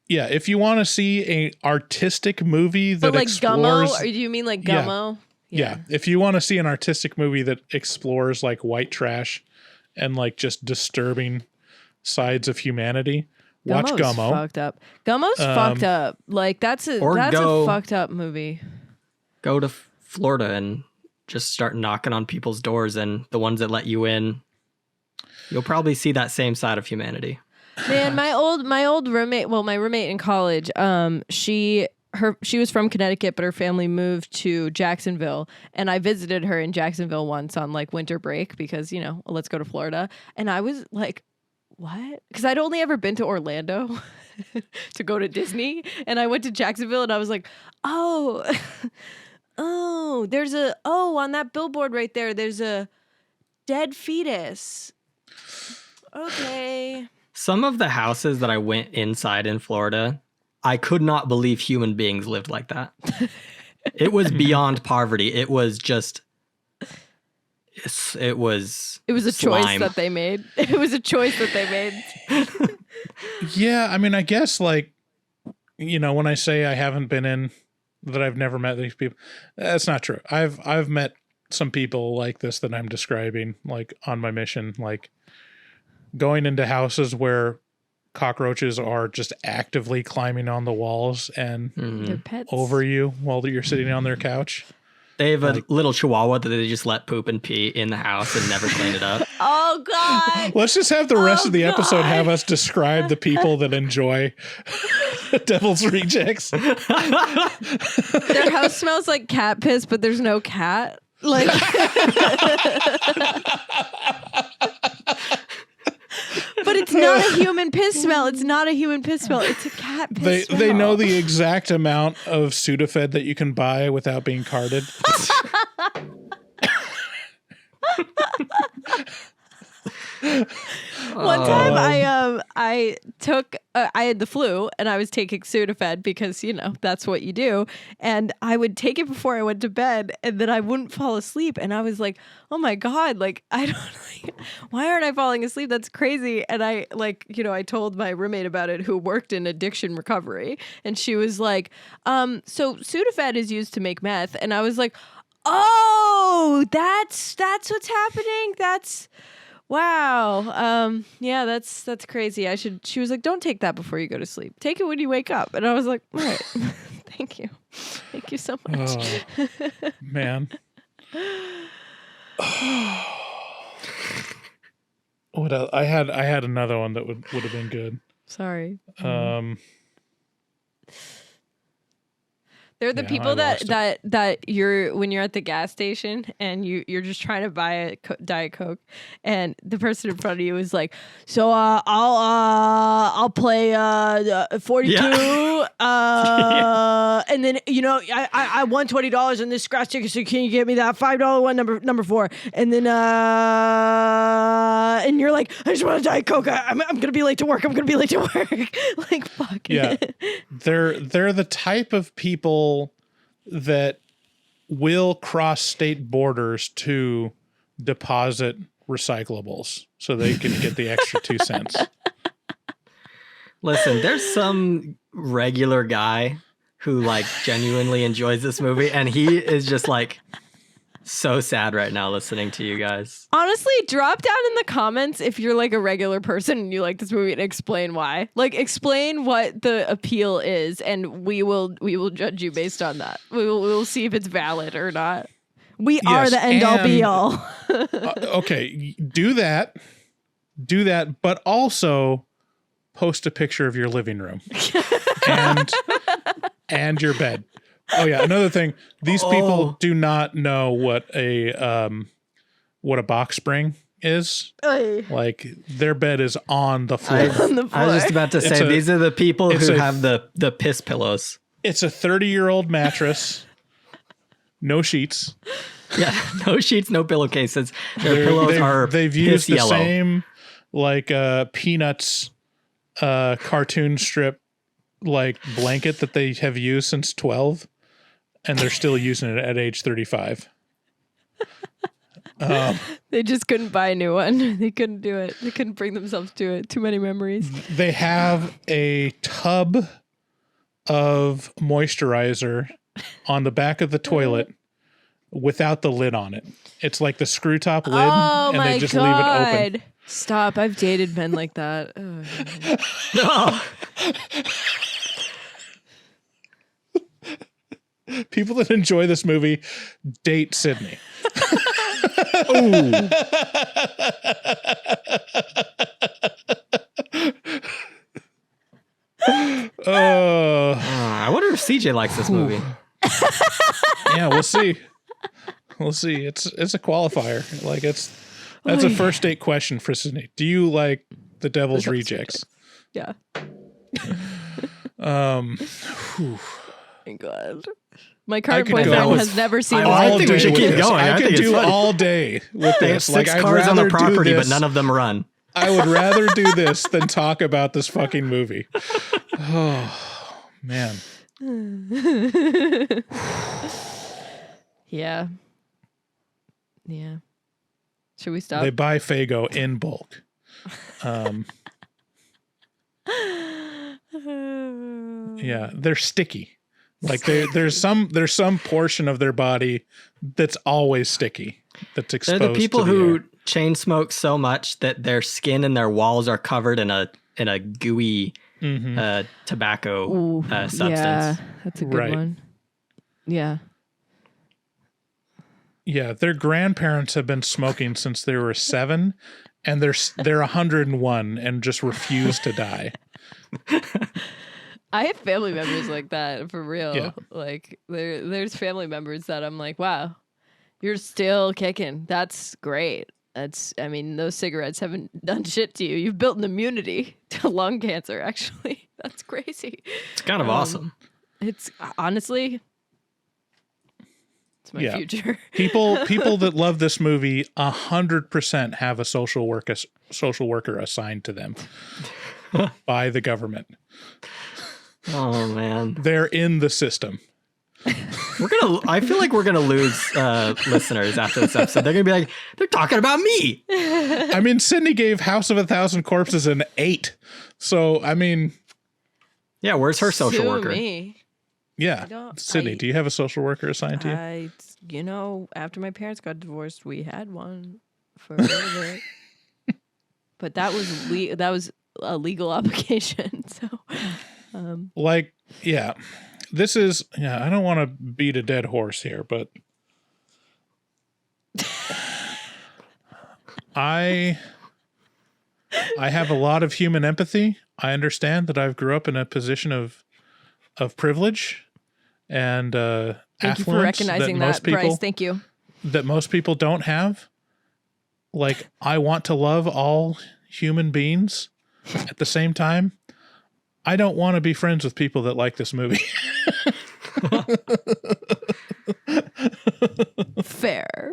Yeah, if you want to see a artistic movie that But like explores Gummo, or do you mean like Yeah. Gummo? Yeah. If you want to see an artistic movie that explores like white trash and like just disturbing sides of humanity, watch Gummo's Gummo. fucked up. Gummo's fucked up. Like that's a fucked up movie. Go to Florida and just start knocking on people's doors, and the ones that let you in, you'll probably see that same side of humanity. Man, my old roommate, well, my roommate in college, she was from Connecticut, but her family moved to Jacksonville, and I visited her in Jacksonville once on like winter break because, you know, let's go to Florida. And I was like, what? Because I'd only ever been to Orlando to go to Disney, and I went to Jacksonville, and I was like, oh, on that billboard right there, there's a dead fetus. Okay. Some of the houses that I went inside in Florida, I could not believe human beings lived like that. It was beyond poverty. It was just, it was a slime. choice that they made. It was a choice that they made. Yeah, I mean, I guess like, you know, when I say I haven't been in, that I've never met these people, that's not true. I've met some people like this that I'm describing, like on my mission, like going into houses where cockroaches are just actively climbing on the walls and They're pets. over you while you're sitting on their couch. They have a little chihuahua that they just let poop and pee in the house and never clean it up. Oh God. Let's just have the rest of the God. episode have us describe the people that enjoy Devil's Rejects. Their house smells like cat piss, but there's no cat. Like but it's not a human piss smell. It's not a human piss smell. It's a cat piss smell. They know the exact amount of Sudafed that you can buy without being carded. One time I had the flu and I was taking Sudafed because, you know, that's what you do. And I would take it before I went to bed and then I wouldn't fall asleep. And I was like, oh my God, like, why aren't I falling asleep? That's crazy. And I told my roommate about it who worked in addiction recovery. And she was like, so Sudafed is used to make meth. And I was like, oh, that's what's happening. Wow. Yeah, that's crazy. She was like, don't take that before you go to sleep. Take it when you wake up. And I was like, all right. Thank you. Thank you so much. Oh, man. What else? I had another one that would have been good. Sorry. They're the Yeah, people I lost that you're when you're at the gas station and you're just trying to buy a Diet Coke and the person in front of you is like, so I'll play 42 and then you know I won $20 on this scratch ticket, so can you get me that $5 one number 4 and then and you're like, I just want a Diet Coke. I'm gonna be late to work. Like fuck. Yeah, they're the type of people that will cross state borders to deposit recyclables so they can get the extra 2 cents. Listen, there's some regular guy who like genuinely enjoys this movie, and he is just like so sad right now listening to you guys. Honestly, drop down in the comments if you're like a regular person and you like this movie and explain why. Like, explain what the appeal is, and we will judge you based on that. We'll see if it's valid or not. We are the end all be all. Okay, do that, but also post a picture of your living room and your bed. Oh yeah, another thing. These people do not know what a box spring is. Like, their bed is on the floor. I was just about to say, these are the people who have the piss pillows. It's a 30-year-old mattress. No sheets. Yeah, no sheets, no pillowcases. Their pillows they've piss used the yellow. same like Peanuts cartoon strip like blanket that they have used since 12, and they're still using it at age 35. They just couldn't buy a new one. They couldn't do it. They couldn't bring themselves to it. Too many memories. They have a tub of moisturizer on the back of the toilet without the lid on it. It's like the screw top lid, Oh and my they just God. leave it open. Stop. I've dated men like that. Oh, People that enjoy this movie date Sydney. I wonder if CJ likes this movie. Yeah, we'll see. We'll see. It's a qualifier. Like, that's a first date question for Sydney. Do you like the Devil's Rejects? yeah. Thank God. My current could go- boyfriend that has never seen I this. think we should keep going. I I could think it's do fun. all day with They have this. 6 I'd cars on the rather do property, but this- none of them run. I would rather do this than talk about this fucking movie. Oh, man. Yeah. Yeah. Should we stop? They buy Faygo in bulk. Yeah, they're sticky. Like, there's some portion of their body that's always sticky. That's exposed. They're the people to the who air. chain smoke so much that their skin and their walls are covered in a gooey tobacco Ooh, substance. Yeah, that's a good Right. one. Yeah. Yeah, their grandparents have been smoking since they were 7, and they're 101 and just refuse to die. I have family members like that, for real. Yeah. Like, there's family members that I'm like, wow, you're still kicking. That's great. Those cigarettes haven't done shit to you. You've built an immunity to lung cancer, actually. That's crazy. It's kind of awesome. It's honestly, it's my Yeah. future. People that love this movie 100% have a social worker assigned to them by the government. Oh man, They're in the system. I feel like we're gonna lose listeners after this episode. They're gonna be like, they're talking about me. I mean, Sydney gave House of a Thousand Corpses an 8. So, I mean, Yeah, where's her social Sue worker? Me. yeah. Sydney, do you have a social worker assigned to you? After my parents got divorced, we had one for a little bit. But that was a legal obligation. So, Like, yeah. This is, I don't want to beat a dead horse here, but I have a lot of human empathy. I understand that I grew up in a position of privilege and thank you for affluence recognizing that, Bryce. Thank you. that most people don't have. Like, I want to love all human beings at the same time. I don't want to be friends with people that like this movie. Fair.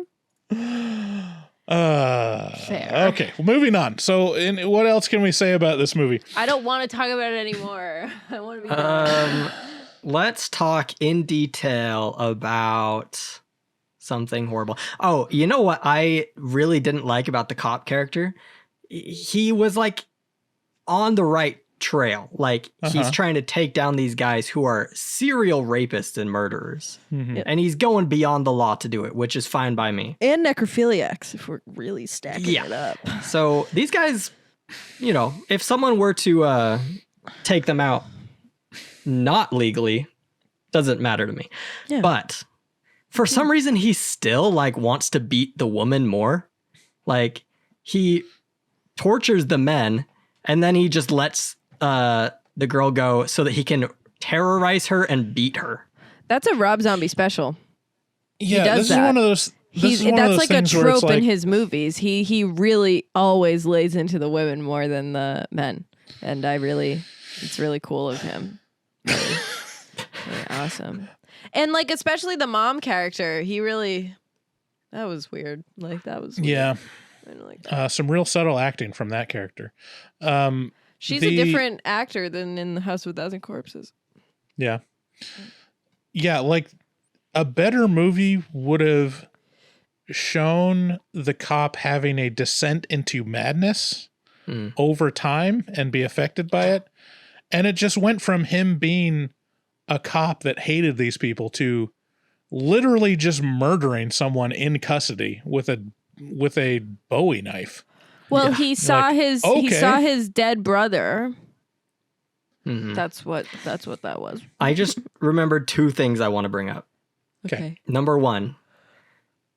Fair. Okay, well, moving on. So, what else can we say about this movie? I don't want to talk about it anymore. I want to be done. Let's talk in detail about something horrible. Oh, you know what I really didn't like about the cop character? He was like on the right trail. Like he's trying to take down these guys who are serial rapists and murderers. And he's going beyond the law to do it, which is fine by me. And necrophiliacs, if we're really stacking it up. So these guys, you know, if someone were to take them out not legally, doesn't matter to me. Yeah. But for some reason, he still like wants to beat the woman more. Like he tortures the men and then he just lets the girl go so that he can terrorize her and beat her. That's a Rob Zombie special. Yeah, does this that. is one of those. That's like a things where it's trope in like- his movies. He really always lays into the women more than the men, and it's really cool of him. Really, really awesome. And like especially the mom character, that was weird. Like that was weird. Yeah. I don't like that. Some real subtle acting from that character. She's a different actor than in The House of a Thousand Corpses. Yeah. Yeah, like a better movie would have shown the cop having a descent into madness over time and be affected by it. And it just went from him being a cop that hated these people to literally just murdering someone in custody with a Bowie knife. Well, he saw he saw his dead brother. That's what that was. I just remembered two things I want to bring up. Okay. Number one,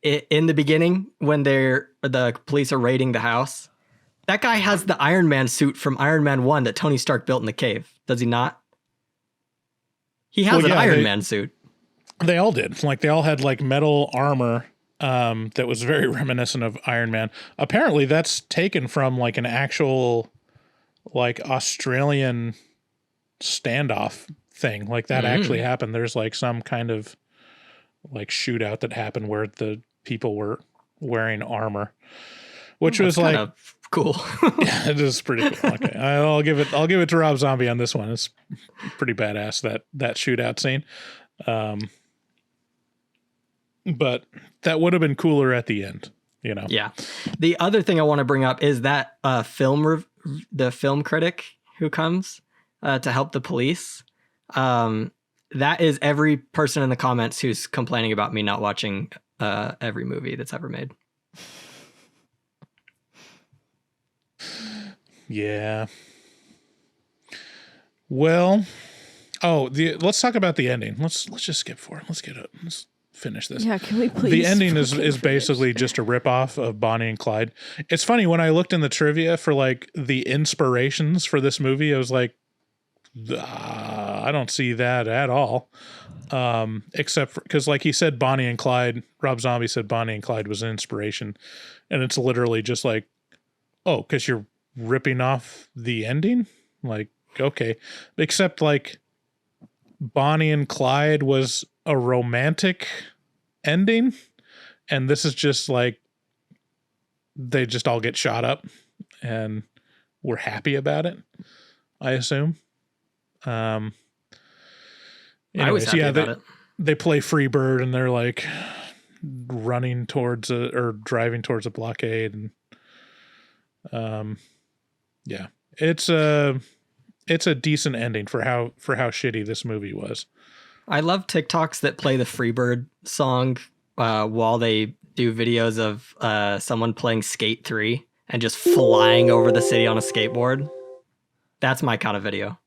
in the beginning, when the police are raiding the house, that guy has the Iron Man suit from Iron Man 1 that Tony Stark built in the cave. Does he not? He has an Iron Man suit. They all did. Like they all had like metal armor that was very reminiscent of Iron Man. Apparently that's taken from like an actual like Australian standoff thing. Like that actually happened. There's like some kind of like shootout that happened where the people were wearing armor, which was like cool. Yeah, it is pretty cool. Okay. I'll give it to Rob Zombie on this one. It's pretty badass that shootout scene. But that would have been cooler at the end, you know? Yeah. The other thing I want to bring up is that the film critic who comes to help the police. That is every person in the comments who's complaining about me not watching every movie that's ever made. Yeah. Well, let's talk about the ending. Let's just skip forward. Let's finish this. Yeah, can we please? The ending is finish? basically just a ripoff of Bonnie and Clyde. It's funny, when I looked in the trivia for like the inspirations for this movie, I was like, I don't see that at all. Except because like he said, Bonnie and Clyde, Rob Zombie said Bonnie and Clyde was an inspiration. And it's literally just like, oh, because you're ripping off the ending? Like, okay. Except like Bonnie and Clyde was a romantic ending, and this is just like they just all get shot up and we're happy about it, I assume. I was happy about it. They play Freebird and they're like running towards or driving towards a blockade, and yeah, it's a decent ending for how shitty this movie was. I love TikToks that play the Freebird song while they do videos of someone playing Skate 3 and just flying over the city on a skateboard. That's my kind of video.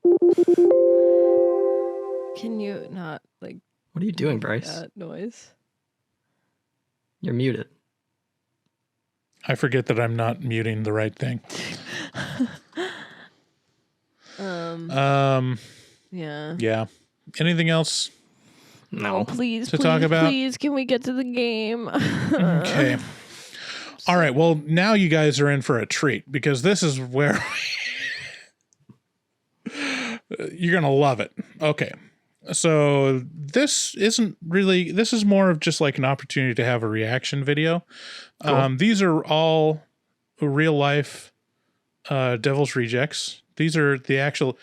Can you not like? What are you doing, Bryce? That noise. You're muted. I forget that I'm not muting the right thing. Yeah. Yeah. Anything else? No. Oh, please, To please, talk about? please, can we get to the game? Okay. All right. Well, now you guys are in for a treat because this is where you're going to love it. Okay. So this is more of just like an opportunity to have a reaction video. Cool. These are all real life Devil's Rejects. These are the actual,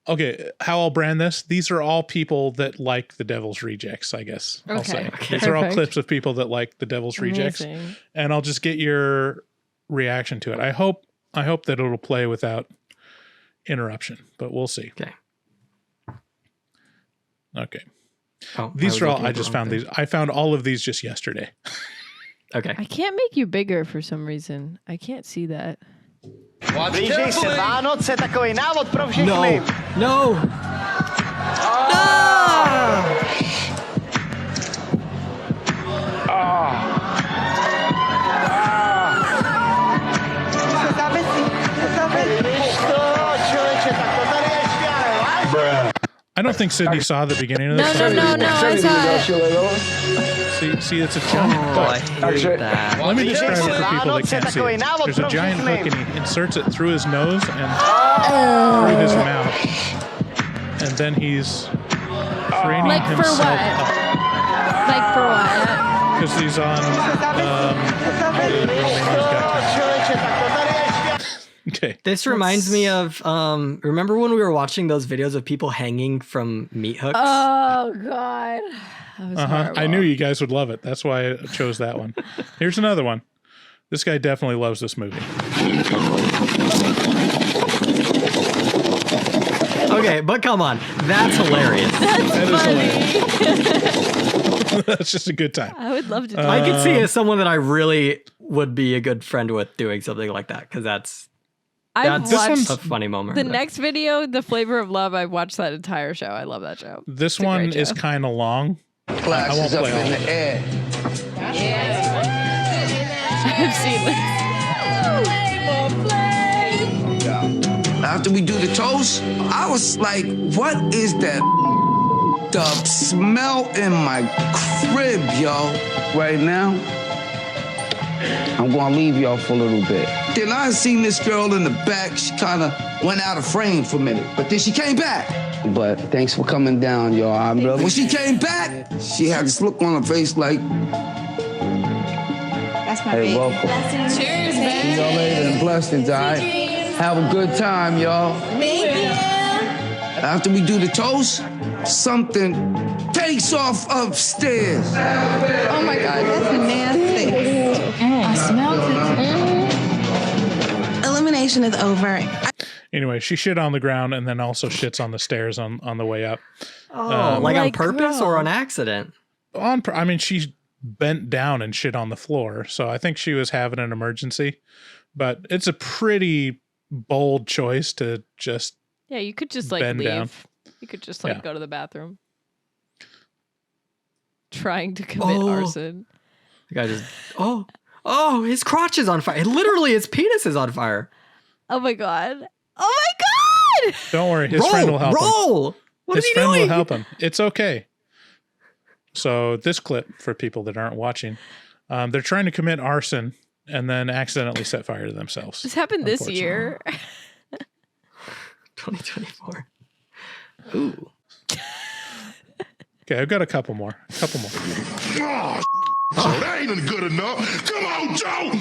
okay, how I'll brand this. These are all people that like the Devil's Rejects, I guess. I'll say. Okay. These are all Perfect. clips of people that like the Devil's Rejects. Amazing. And I'll just get your reaction to it. I hope that it'll play without interruption, but we'll see. Okay. Okay. Oh, These are all, looking I at the just wrong found thing. these. I found all of these just yesterday. Okay. I can't make you bigger for some reason. I can't see that. Blížej se Vánoce, takový návod pro všechny. No. I don't think Sydney saw the beginning of this. No, I saw it. See, it's a jump. I But hate that. let me describe it for people that can't see it. There's a giant hook, and he inserts it through his nose and through his mouth, and then he's training Like for himself what? up. Like for what? Because he's on Romania's Got Talent. Okay. This reminds me of remember when we were watching those videos of people hanging from meat hooks? Oh God. That was horrible. I knew you guys would love it. That's why I chose that one. Here's another one. This guy definitely loves this movie. Okay, but come on. That's hilarious. That is hilarious. That's just a good time. I would love to. I could see as someone that I really would be a good friend with doing something like that because that's I've watched a funny moment. the next video, The Flavor of Love. I've watched that entire show. I love that show. This It's a one great is show. kind of long. I won't play all of it. I've seen this. After we do the toast, I was like, what is that the smell in my crib, yo? Right now, I'm gonna leave y'all for a little bit. Then I seen this girl in the back, she kinda went out of frame for a minute, but then she came back. But thanks for coming down, y'all. When she came back, she had this look on her face like, That's my hey, baby. welcome. Cheers, See baby. y'all later and blessings, all right? Have a good time, y'all. Thank you. After we do the toast, something takes off upstairs. Oh my God, that's nasty. I smelled it. Elimination is over. Anyway, she shit on the ground and then also shits on the stairs on the way up. like on Like, purpose or girl. on accident? I mean, she bent down and shit on the floor, so I think she was having an emergency. But it's a pretty bold choice to just Yeah, you could just like Bend leave. down. You could just like Yeah. go to the bathroom. Trying to commit arson. The guy just his crotch is on fire. Literally, his penis is on fire. Oh my God. Oh my God. don't worry, his friend will help him. Roll. What His is he friend doing? will help him. It's okay. So this clip, for people that aren't watching, they're trying to commit arson and then accidentally set fire to themselves. This happened this Unfortunately. year. 2024. Ooh. Okay, I've got a couple more. So that ain't even good enough. Come on, Joe.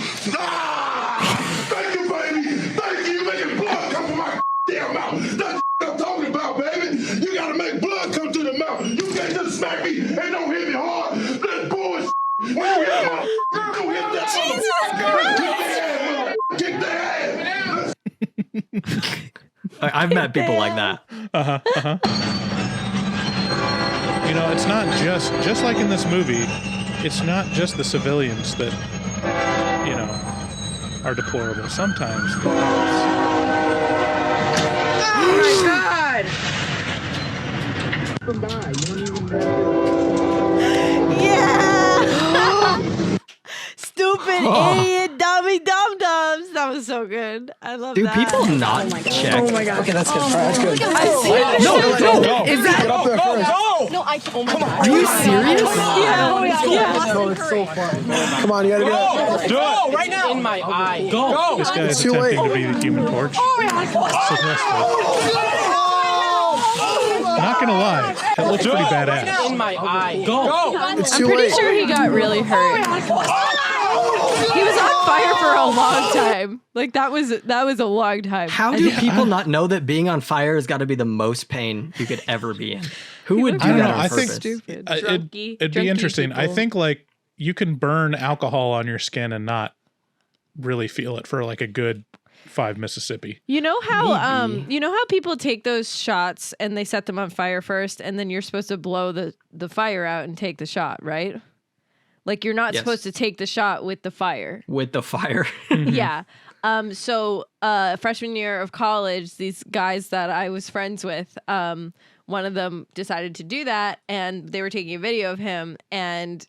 Thank you, baby. Thank you. You making blood come from my damn mouth. That's what I'm talking about, baby. You gotta make blood come to the mouth. You can't just smack me and don't hit me hard. That's bullshit. When you hit my, you hit that kick their ass. Kick their ass. I've met people like that. You know, it's not just like in this movie, it's not just the civilians that, you know, are deplorable. Sometimes the Yeah. Stupid idiot dummy dum dums. That was so good. I love Do that. people not check? Oh my God. Okay, that's good. All right, that's good. I've seen it. No, is that? Get up there first. No, I. Oh my God. Are you serious? Yeah. No, it's so fun. Come on, you gotta get Do it right now. In my eye. Go. this guy is too late. attempting to be the Human Torch. Successful. Not gonna lie, it looks pretty badass. In my eye. Go. It's I'm too pretty late. sure he got really hurt. He was on fire for a long time. Like that was a long time. How do people not know that being on fire has got to be the most pain you could ever be in? Who would do I don't that know. on I purpose? think Stupid. it'd Drunky be interesting. I people. think like you can burn alcohol on your skin and not really feel it for like a good 5 Mississippi. You know how people take those shots and they set them on fire first, and then you're supposed to blow the fire out and take the shot, right? Like you're not supposed to take the shot with the fire. With the fire. Yeah. So freshman year of college, these guys that I was friends with, one of them decided to do that, and they were taking a video of him, and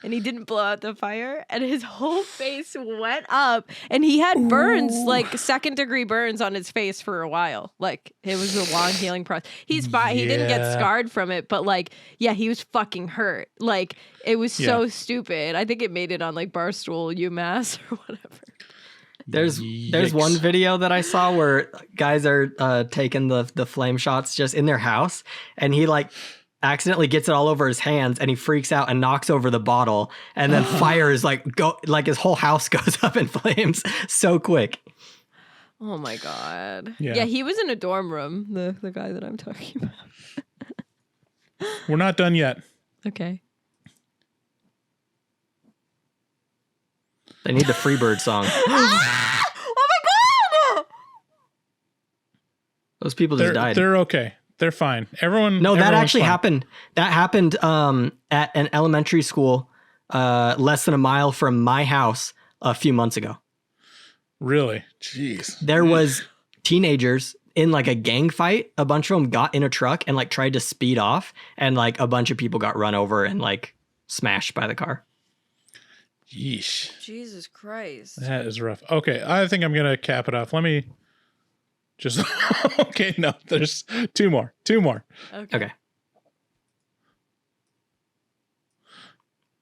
he didn't blow out the fire, and his whole face went up, and he had burns, like 2nd-degree burns on his face for a while. Like it was a long healing process. He's fine. He didn't get scarred from it, but like, yeah, he was fucking hurt. Like it was so stupid. I think it made it on like Barstool UMass or whatever. There's one video that I saw where guys are taking the flame shots just in their house, and he like accidentally gets it all over his hands, and he freaks out and knocks over the bottle, and then fires like his whole house goes up in flames so quick. Oh my god. Yeah, he was in a dorm room, the guy that I'm talking about. We're not done yet. Okay. They need the Freebird song. Oh my god! Those people just died. They're okay. They're fine. That actually happened. That happened at an elementary school less than a mile from my house a few months ago. Really? Jeez. There was teenagers in like a gang fight. A bunch of them got in a truck and like tried to speed off, and like a bunch of people got run over and like smashed by the car. Yeesh. Jesus Christ. That is rough. Okay, I think I'm going to cap it off. Let me just... Okay, no, there's two more. Okay.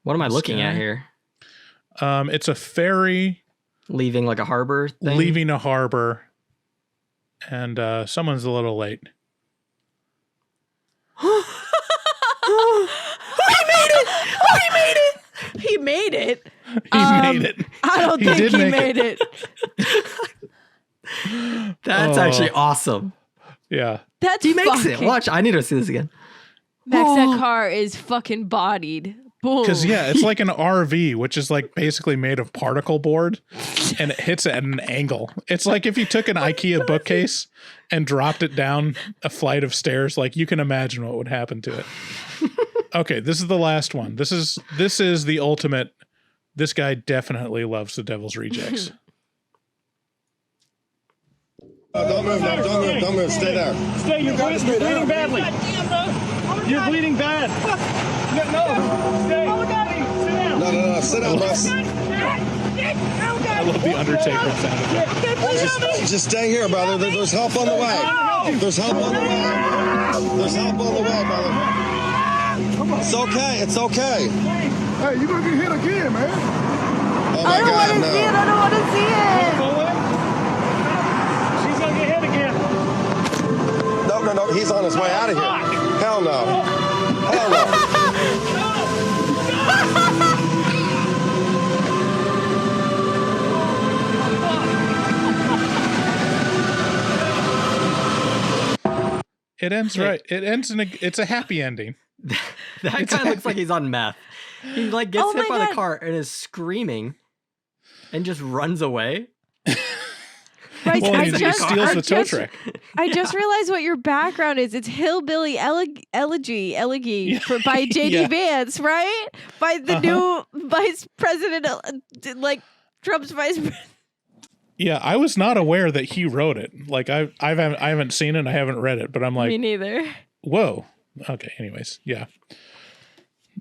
What am I looking at here? It's a ferry. Leaving like a harbor thing? Leaving a harbor. And someone's a little late. He made it. He made it. I don't think he made it. That's actually awesome. Yeah. That's he makes it. Watch, I need to see this again. Max, that car is fucking bodied. Boom. Because, yeah, it's like an RV, which is like basically made of particle board, and it hits at an angle. It's like if you took an IKEA bookcase and dropped it down a flight of stairs, like you can imagine what would happen to it. Okay, this is the last one. This is the ultimate. This guy definitely loves the Devil's Rejects. Don't move, don't move. Stay there. Stay, you're bleeding badly. You're bleeding bad. No, stay. No, sit down, boss. I love the Undertaker sound effect. Just stay here, brother. There's help on the way. There's help on the way. There's help on the way, brother. It's okay. It's okay. Hey, you're gonna get hit again, man. Oh my I don't God, want to see it. I don't want to see it. She's gonna get hit again. No. He's on his way out of here. Hell no. Hell no. It ends right. It ends it's a happy ending. That guy looks like he's on meth. He like gets hit by the car and is screaming and just runs away. Right, well, he steals the tow truck. I just realized what your background is. It's Hillbilly Elegy by J.D. Vance, right? By the new vice president, like Trump's vice president. Yeah, I was not aware that he wrote it. Like I haven't seen it. I haven't read it, but I'm like, me neither. Whoa. Okay. Anyways, yeah.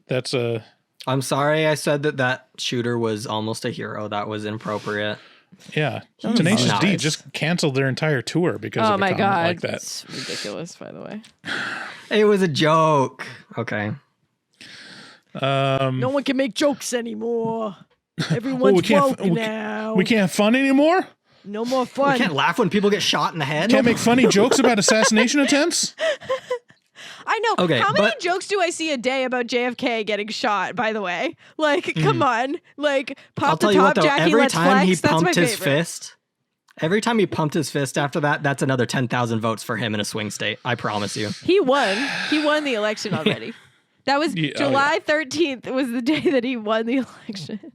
That's a. I'm sorry I said that shooter was almost a hero. That was inappropriate. Yeah, Tenacious D just canceled their entire tour because of a comment like that. It's ridiculous, by the way. It was a joke. Okay. No one can make jokes anymore. Everyone's woke now. We can't have fun anymore? No more fun. We can't laugh when people get shot in the head? Can't make funny jokes about assassination attempts? I know. Okay, how many jokes do I see a day about JFK getting shot, by the way? Like, come on. Like, pop the top, Jackie, every let's time flex. he pumped his fist, every time he pumped his fist after that, that's another 10,000 votes for him in a swing state. I promise you. He won. He won the election already. That was July 13th was the day that he won the election.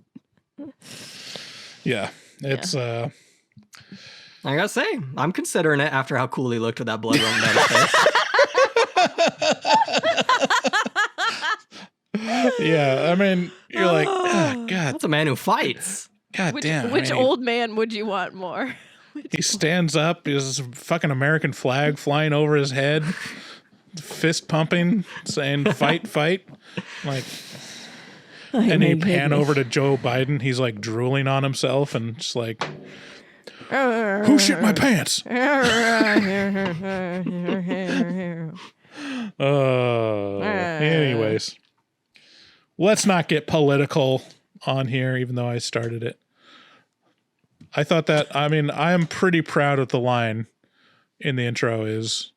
Yeah. It's I gotta say, I'm considering it after how cool he looked with that blood running down his face. Yeah, I mean, you're like, oh, God. That's a man who fights. God damn. Which old man would you want more? He stands up, his fucking American flag flying over his head, fist pumping, saying, fight, fight. Like, and he pan over to Joe Biden. He's like drooling on himself and just like, who shit my pants? Anyways, let's not get political on here, even though I started it. I thought that, I mean, I am pretty proud of the line in the intro is,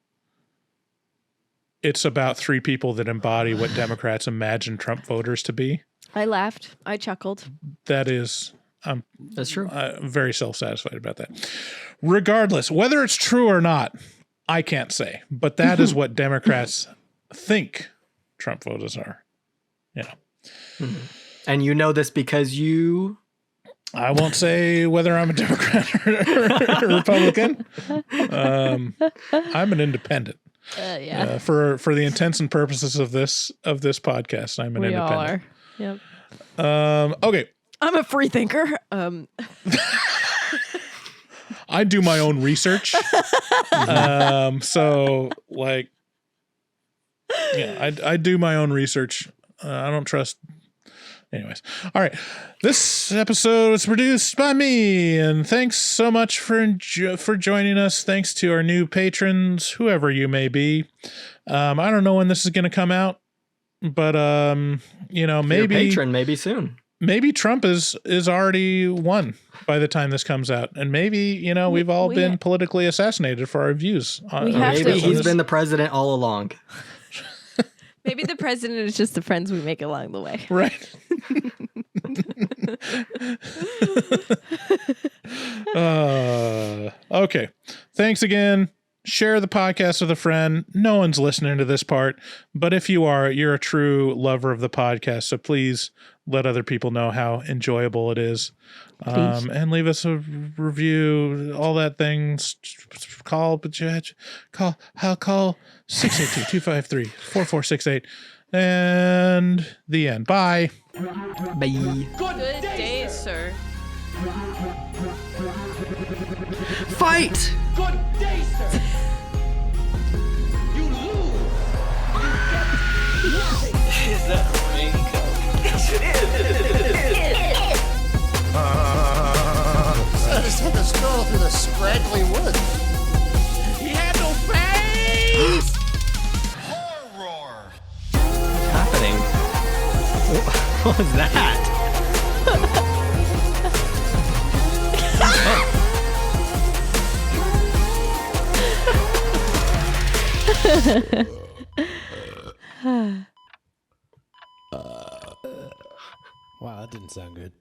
it's about three people that embody what Democrats imagine Trump voters to be. I laughed. I chuckled. That is, that's true. I'm very self-satisfied about that. Regardless, whether it's true or not, I can't say. But that is what Democrats think Trump voters are. You know. Mm-hmm. And you know this because you... I won't say whether I'm a Democrat or a Republican. I'm an independent. Yeah. For the intents and purposes of this podcast, I'm an independent. We all are. Yep. Okay. I'm a free thinker. I do my own research. So like, yeah, I do my own research. I don't trust. Anyways, all right. This episode was produced by me, and thanks so much for joining us. Thanks to our new patrons, whoever you may be. I don't know when this is going to come out, but you know, maybe your patron, maybe soon. Maybe Trump is already won by the time this comes out, and maybe you know we've all been politically assassinated for our views. Maybe he's been the president all along. Maybe the president is just the friends we make along the way. Right. Okay. Thanks again. Share the podcast with a friend. No one's listening to this part, but if you are, you're a true lover of the podcast. So please let other people know how enjoyable it is. And leave us a review, all that things. Call 682-253-4468 and the end. Bye. Bye. Good day, sir. Fight! Good day, sir. You lose. You get nothing. Is that a raincoat? Yes, it is. I just had to stroll through the scraggly woods. He had no face. Horror. What's happening? What was that? Wow, that didn't sound good.